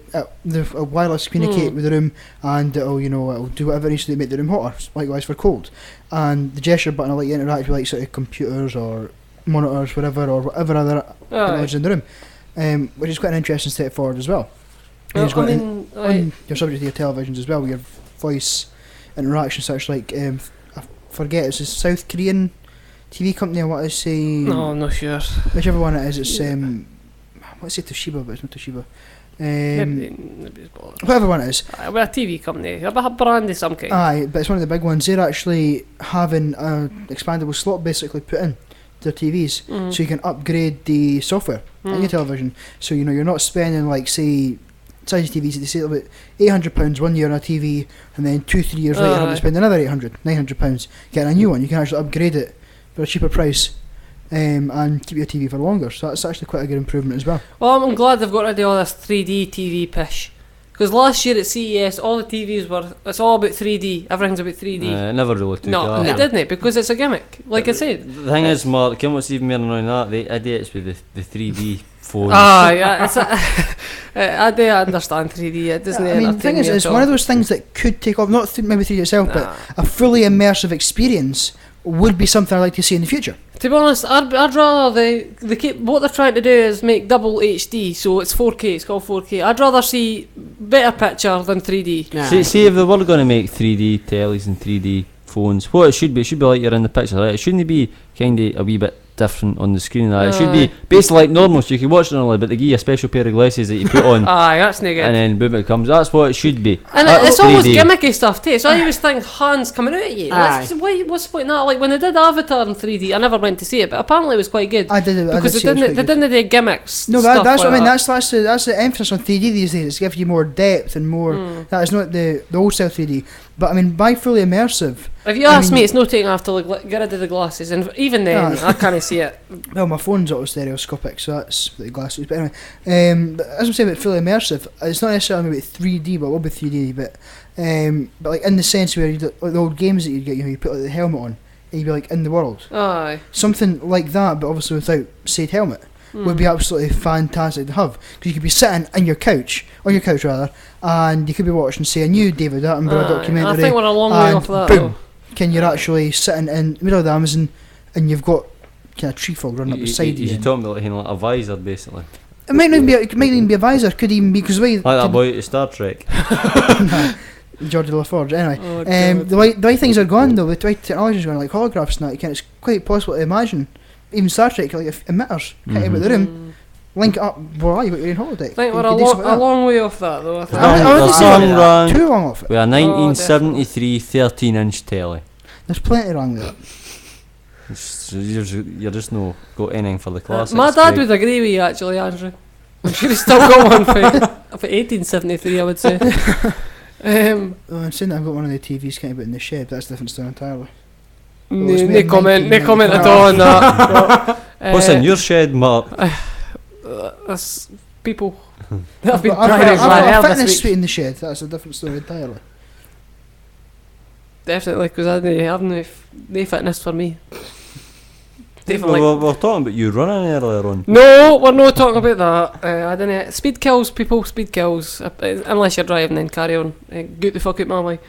Speaker 3: wireless communicate with the room, and it'll do whatever it needs to do to make the room hotter. Likewise for cold, and the gesture button will let you interact with like sort of computers or monitors, whatever other technology in the room, which is quite an interesting step forward as well. And you're subject to your televisions as well with your voice interaction, such like I forget, it's a South Korean TV company. I want to say.
Speaker 1: No, I'm not sure.
Speaker 3: Whichever one it is, it's I want to say Toshiba, but it's not Toshiba. Whatever one it is.
Speaker 1: We're a TV company, a brand of some kind.
Speaker 3: Aye, but it's one of the big ones. They're actually having an expandable slot basically put in their TVs, so you can upgrade the software in your television. So you're not spending like say size TVs. They say about £800 1 year on a TV, and then 2-3 years later have to spend another £900 getting a new one. You can actually upgrade it for a cheaper price. And keep your TV for longer, so that's actually quite a good improvement as well.
Speaker 1: Well, I'm glad they've got rid of all this 3D TV pish, because last year at CES all the TVs it's all about 3D, everything's about 3D.
Speaker 2: It never really took off.
Speaker 1: It didn't, because it's a gimmick, like I said.
Speaker 2: The thing is, Mark, you know what's even more annoying than that? The idiots with the 3D phones.
Speaker 1: I do understand 3D, it doesn't.
Speaker 3: I mean, the thing is, it's one of those things that could take off, not maybe 3D itself, but a fully immersive experience would be something I'd like to see in the future.
Speaker 1: To be honest, I'd rather they keep what they're trying to do is make double HD, so it's 4K. It's called 4K. I'd rather see better picture than 3D.
Speaker 2: Yeah. See if they were going to make 3D tellies and 3D phones, what it should be like you're in the picture. Right? It shouldn't be kind of a wee bit different on the screen. It should be basically like normal, so you can watch it normally, but they give you a special pair of glasses that you put on.
Speaker 1: That's no good.
Speaker 2: And then boom, it comes. That's what it should be.
Speaker 1: And it's always gimmicky stuff too. So I always think hands coming out at you. What's the point in that? Like when they did Avatar in 3D, I never went to see it, but apparently it was quite good.
Speaker 3: I did
Speaker 1: because they didn't do gimmicks.
Speaker 3: No, that's what I mean. That's the emphasis on 3D these days. It's giving you more depth and more. That is not the old style 3D. But I mean, by fully immersive.
Speaker 1: If you ask me, it's no taking after get rid of the glasses, and even then, I can't see it.
Speaker 3: Well, my phone's auto stereoscopic, so that's the glasses. But anyway, as I'm saying about fully immersive, it's not necessarily about 3D, but it will be 3D. But like in the sense where like the old games that you'd get, you put like the helmet on, and you'd be like in the world.
Speaker 1: Aye.
Speaker 3: Something like that, but obviously without said helmet. Would be absolutely fantastic to have, because you could be sitting on your couch rather, and you could be watching, say, a new David Attenborough documentary.
Speaker 1: I think we're a long way off that.
Speaker 3: Boom, you're actually sitting in the middle of the Amazon, and you've got kind of tree frog running up beside you.
Speaker 2: You're talking about like a visor, basically.
Speaker 3: It might not even be a visor. Could even be because
Speaker 2: like that boy at Star Trek.
Speaker 3: George LaForge. Anyway, the way things are going though, the way technology's going, like holographs and that, it's quite possible to imagine. Even Star Trek, like emitters, can't out the room, link it up, voila, you've got your own holodeck.
Speaker 1: I think we're a long way off that though.
Speaker 3: I too long off it.
Speaker 2: We're a 1973 13-inch telly.
Speaker 3: There's plenty wrong with
Speaker 2: that. You're just no got anything for the classics.
Speaker 1: My dad would agree with you actually, Andrew. I'm sure he's still got one for 1873, I would say.
Speaker 3: I'm saying that I've got one of the TVs kind of in the shed, but that's a different story entirely.
Speaker 1: No comment at all on that.
Speaker 2: What's in your shed, Mark?
Speaker 1: That's people that have been
Speaker 3: I've
Speaker 1: trying
Speaker 3: got a fitness suite in the shed, that's a different story entirely.
Speaker 1: Definitely, because I have no fitness for me.
Speaker 2: Definitely. We're talking about you running earlier on.
Speaker 1: No, we're not talking about that. I don't know. Speed kills, people. Speed kills. Unless you're driving, then carry on. Get the fuck out my way.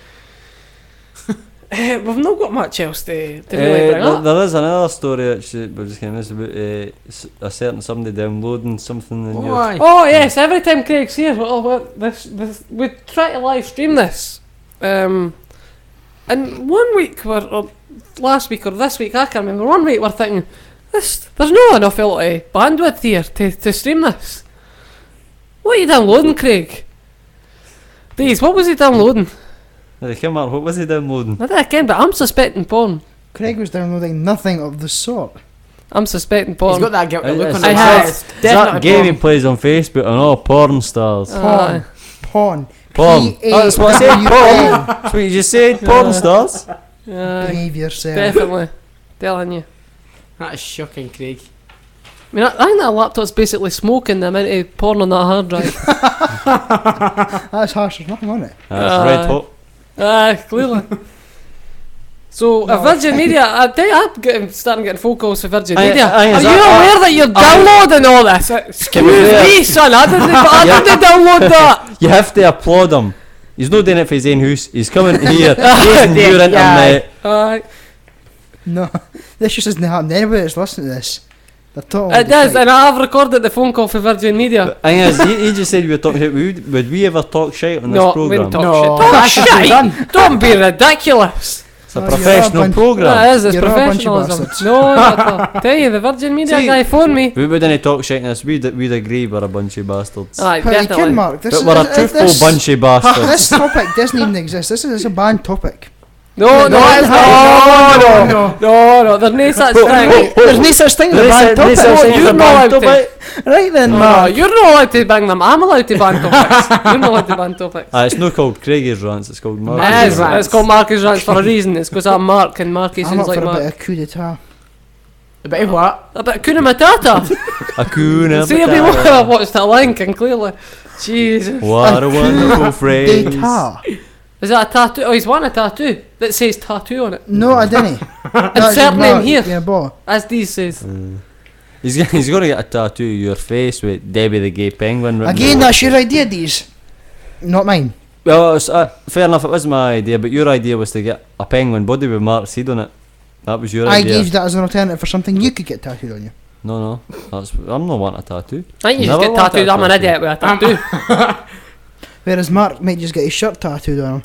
Speaker 1: We've not got much else to really bring up.
Speaker 2: There is another story actually, we're just kind of about a certain somebody downloading something in your...
Speaker 1: Oh yes, every time Craig's here, we try to live stream this. And 1 week, or last week or this week, I can't remember, 1 week we're thinking, there's not enough bandwidth here to stream this. What are you downloading, Craig? Please, what was he downloading?
Speaker 2: What was he downloading?
Speaker 1: I can't, but I'm suspecting porn.
Speaker 3: Craig was downloading nothing of the sort.
Speaker 1: I'm suspecting porn.
Speaker 4: He's got that guilty look on his
Speaker 1: face.
Speaker 4: face.
Speaker 2: That game he plays on Facebook and all porn stars.
Speaker 3: Porn.
Speaker 2: That's what I said, porn. That's what you just said, porn stars.
Speaker 3: Behave yourself.
Speaker 1: Definitely. Telling you.
Speaker 4: That is shocking, Craig.
Speaker 1: I mean, I think that laptop's basically smoking the amount of porn on that hard drive.
Speaker 3: That's harsh, there's nothing on it.
Speaker 2: That's red hot.
Speaker 1: Clearly. So, Virgin Media, I tell you, I'm starting getting phone calls for Virgin
Speaker 2: Aye,
Speaker 1: Media.
Speaker 2: aye,
Speaker 1: Are
Speaker 2: is
Speaker 1: you
Speaker 2: that-
Speaker 1: aware that you're downloading all this? Excuse me, son, I didn't download that.
Speaker 2: You have to applaud him. He's not doing it for his own house. He's coming here, using your internet.
Speaker 1: Aye.
Speaker 3: No, this just doesn't happen to anybody that's listening to this. They're total
Speaker 1: It does,
Speaker 3: shite.
Speaker 1: and I have recorded the phone call for Virgin Media.
Speaker 2: But thing is, he just said we were talking shit. Would we ever talk shit on
Speaker 1: No,
Speaker 2: this
Speaker 1: we don't
Speaker 2: programme?
Speaker 1: talk
Speaker 4: No,
Speaker 1: shit.
Speaker 4: that's just
Speaker 1: Shite.
Speaker 4: done.
Speaker 1: Don't be ridiculous.
Speaker 2: It's a
Speaker 3: Oh, you're a
Speaker 2: professional
Speaker 3: bunch-
Speaker 2: programme.
Speaker 1: That is, it's
Speaker 3: You're a bunch of
Speaker 1: professionalism.
Speaker 3: bastards.
Speaker 1: No, not at all. Tell you, the Virgin Media
Speaker 2: See,
Speaker 1: guy phoned me.
Speaker 2: We wouldn't talk shit on this. We'd agree we're a bunch of bastards.
Speaker 1: Aye,
Speaker 3: Well, you can,
Speaker 1: definitely.
Speaker 3: Mark. This
Speaker 2: But
Speaker 3: is
Speaker 2: we're a
Speaker 3: this-
Speaker 2: truthful
Speaker 3: this-
Speaker 2: bunch of bastards.
Speaker 3: This topic doesn't even exist. This is a banned topic.
Speaker 1: No,
Speaker 3: No,
Speaker 1: it's
Speaker 3: it's
Speaker 1: not.
Speaker 3: not.
Speaker 1: No, there's no such thing.
Speaker 3: There's no such thing as a banned topic.
Speaker 1: You're not allowed to.
Speaker 3: Right then,
Speaker 1: No,
Speaker 3: Mark.
Speaker 1: you're not allowed to bang them. I'm allowed to ban topics. You're not allowed to ban topics.
Speaker 2: It's not called Craigie's Rants, it's called
Speaker 4: Markies
Speaker 1: It is.
Speaker 4: Rants.
Speaker 1: It's called Markies Rants for a reason. It's because I'm Mark and Marky
Speaker 3: I'm
Speaker 1: sounds
Speaker 3: up
Speaker 1: like
Speaker 3: for a
Speaker 1: Mark.
Speaker 3: bit of coup d'etat.
Speaker 4: A bit of what?
Speaker 1: A bit of Kuna Matata.
Speaker 2: Hakuna
Speaker 1: See if you
Speaker 2: Matata.
Speaker 1: watched that link and clearly. Jesus.
Speaker 2: What a wonderful phrase.
Speaker 3: D'etat.
Speaker 1: Is that a tattoo? Oh, he's won a tattoo that says tattoo on it.
Speaker 3: No, I didn't.
Speaker 1: Insert name here.
Speaker 3: Yeah, boy.
Speaker 1: As these says.
Speaker 2: He's going to get a tattoo of your face with Debbie the Gay Penguin written
Speaker 3: Again,
Speaker 2: on it.
Speaker 3: that's your idea, these. Not mine.
Speaker 2: Well, it's, fair enough, it was my idea, but your idea was to get a penguin body with Mark's head on it. That was your
Speaker 3: I
Speaker 2: idea.
Speaker 3: gave you that as an alternative for something you could get tattooed on you.
Speaker 2: No, I'm not wanting a tattoo.
Speaker 1: I think you
Speaker 2: Never
Speaker 1: just get
Speaker 2: want
Speaker 1: tattooed.
Speaker 2: that
Speaker 1: I'm an
Speaker 2: tattoo.
Speaker 1: idiot with a tattoo.
Speaker 3: Whereas Mark might just get his shirt tattooed on him.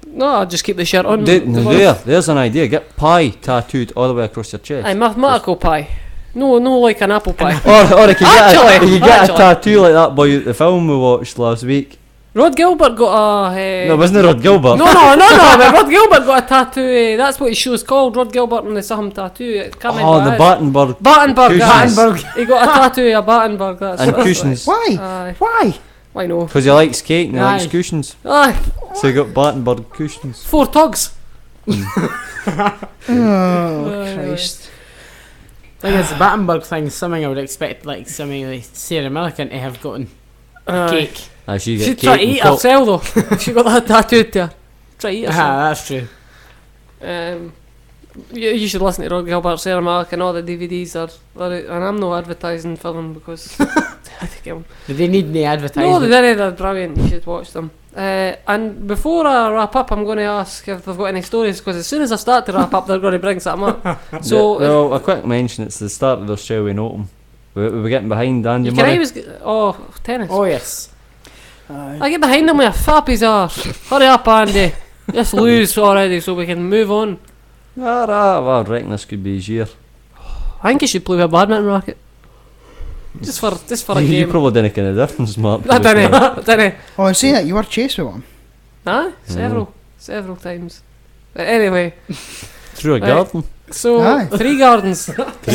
Speaker 1: No, I'll just keep the shirt on.
Speaker 2: There's an idea. Get pie tattooed all the way across your chest.
Speaker 1: Aye, mathematical pie. No, like an apple pie.
Speaker 2: Or you can
Speaker 1: Actually,
Speaker 2: get a tattoo like that boy, the film we watched last week.
Speaker 1: Rod Gilbert got a.
Speaker 2: No, wasn't it Rod Gilbert?
Speaker 1: No, but Rod Gilbert got a tattoo. That's what his show's called. Rod Gilbert and the Sam tattoo. Can't remember
Speaker 2: Oh,
Speaker 1: what
Speaker 2: the
Speaker 1: it is.
Speaker 2: Battenberg.
Speaker 1: Battenberg.
Speaker 2: Cushions.
Speaker 1: Battenberg. He got a tattoo of Battenberg. That's
Speaker 2: And
Speaker 1: that's
Speaker 2: cushions.
Speaker 3: Why?
Speaker 1: Aye.
Speaker 3: Why?
Speaker 1: Why no?
Speaker 2: Because he likes cake and he likes
Speaker 4: Aye.
Speaker 2: cushions.
Speaker 1: Aye.
Speaker 2: So he got Battenberg cushions.
Speaker 1: 4 tugs.
Speaker 3: Oh, Christ.
Speaker 4: I think it's the Battenberg thing. Something I would expect, like something like Sarah Millican to have gotten cake.
Speaker 2: She
Speaker 1: She'd
Speaker 2: get
Speaker 1: try to
Speaker 2: cake and
Speaker 1: eat
Speaker 2: cup.
Speaker 1: herself though. She got that tattooed to her. Try to eat herself.
Speaker 4: That's true.
Speaker 1: You should listen to Rod Gilbert, Sarah Malik, and all the DVDs are and I'm not advertising for them because I think I'm.
Speaker 4: Do they need any
Speaker 1: No,
Speaker 4: advertising?
Speaker 1: they're brilliant. You should watch them. And before I wrap up, I'm going to ask if they've got any stories because as soon as I start to wrap up, they're going to bring something up. So
Speaker 2: well, a quick mention. It's the start of the Australian Open. We're getting behind Andy
Speaker 1: you can
Speaker 2: Murray.
Speaker 1: always tennis.
Speaker 4: Oh yes.
Speaker 1: I get behind him with a fappy's arse. Hurry up, Andy. Just lose already so we can move on.
Speaker 2: I reckon this could be his year.
Speaker 1: I think you should play with a badminton racket. Just for a
Speaker 2: You
Speaker 1: game.
Speaker 2: probably didn't get a difference, Mark.
Speaker 1: I dunno.
Speaker 3: Oh, and saying that, you were chased with one.
Speaker 1: Aye, several times. But anyway,
Speaker 2: Through a
Speaker 1: Right.
Speaker 2: garden.
Speaker 1: so
Speaker 3: Aye.
Speaker 1: 3 gardens.
Speaker 2: Three gardens.
Speaker 1: 3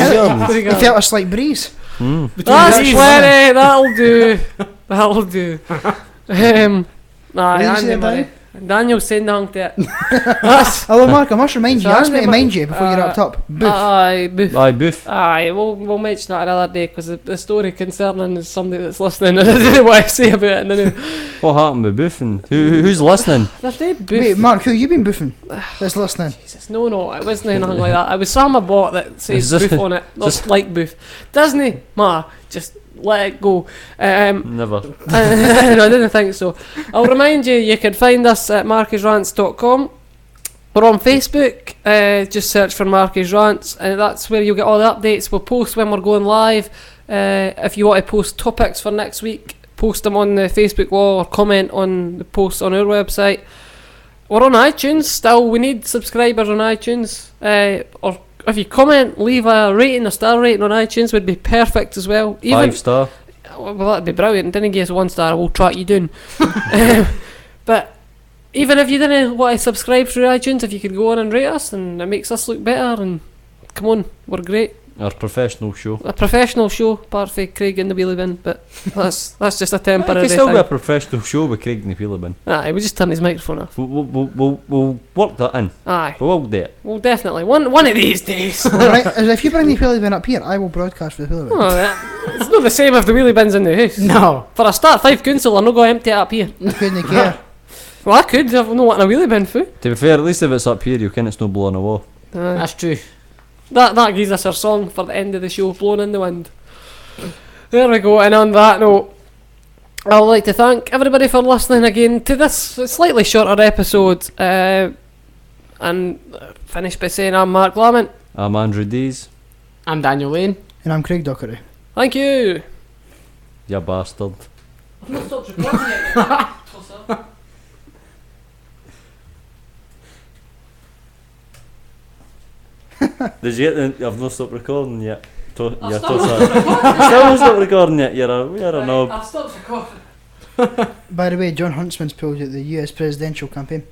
Speaker 3: You
Speaker 1: gardens.
Speaker 3: felt a slight breeze.
Speaker 1: That's
Speaker 3: trees.
Speaker 1: plenty. That'll do. That'll do. Aye,
Speaker 3: Breeze
Speaker 1: Andy
Speaker 3: there,
Speaker 1: Murray. Daniel's saying down to it. That's
Speaker 3: Although, Mark, I must remind you,
Speaker 1: So
Speaker 3: you asked me
Speaker 1: Andy
Speaker 3: to mind you before you wrapped up. Boof.
Speaker 1: aye, boof.
Speaker 2: Aye, boof.
Speaker 1: Aye, we'll mention that another day because the story concerning is somebody that's listening. I don't know what I say about it.
Speaker 2: What happened with boof? And who's listening?
Speaker 1: There's no boof.
Speaker 3: Wait, Mark, who you been boofing? That's listening.
Speaker 1: Jesus, no, it wasn't anything like that. It was some I bought that says
Speaker 2: Is it-
Speaker 1: boof on it, not
Speaker 2: just-
Speaker 1: like boof. Disney, just let it go.
Speaker 2: Never.
Speaker 1: No, I didn't think so. I'll remind you, you can find us at markiesrants.com. We're on Facebook, just search for Markies Rants, and that's where you'll get all the updates. We'll post when we're going live. If you want to post topics for next week, post them on the Facebook wall or comment on the posts on our website. We're on iTunes still. We need subscribers on iTunes. Or if you comment, leave a rating, a star rating on iTunes would be perfect as well.
Speaker 2: 5 star.
Speaker 1: Well, that'd be brilliant. Didn't give us 1 star, we'll track you down. But even if you didn't want to subscribe through iTunes, if you could go on and rate us, and it makes us look better. And come on, we're great.
Speaker 2: Our professional show.
Speaker 1: A professional show, apart from Craig in the wheelie bin, but that's just a
Speaker 2: It
Speaker 1: temporary
Speaker 2: can still be a
Speaker 1: thing.
Speaker 2: professional show with Craig in the Wheelie Bin.
Speaker 1: Aye, we just turn his microphone off.
Speaker 2: We'll work that in.
Speaker 1: Aye,
Speaker 2: We'll do it.
Speaker 1: well, definitely one of these days.
Speaker 3: Right, as if you bring the wheelie bin up here, I will broadcast for the wheelie bin.
Speaker 1: Oh, it's not the same if the wheelie bin's in the house.
Speaker 4: No.
Speaker 1: For a start, 5 council, I'm not going to empty it up here.
Speaker 3: I couldn't care.
Speaker 1: Well, I could. I've not what a wheelie bin for.
Speaker 2: To be fair, at least if it's up here, you can it's no blowing a wall.
Speaker 4: That's true.
Speaker 1: That gives us our song for the end of the show, Blowing in the Wind. There we go, and on that note, I'd like to thank everybody for listening again to this slightly shorter episode, and finish by saying I'm Mark Lamont.
Speaker 2: I'm Andrew Dees.
Speaker 4: I'm Daniel Lane.
Speaker 3: And I'm Craig Dockery.
Speaker 1: Thank you.
Speaker 2: You bastard.
Speaker 1: I've not stopped recording yet.
Speaker 2: Did you get the... I've not stopped recording yet. You're still not stopped recording yet. You're a knob.
Speaker 1: I've stopped recording.
Speaker 3: By the way, John Huntsman's pulled out the US presidential campaign.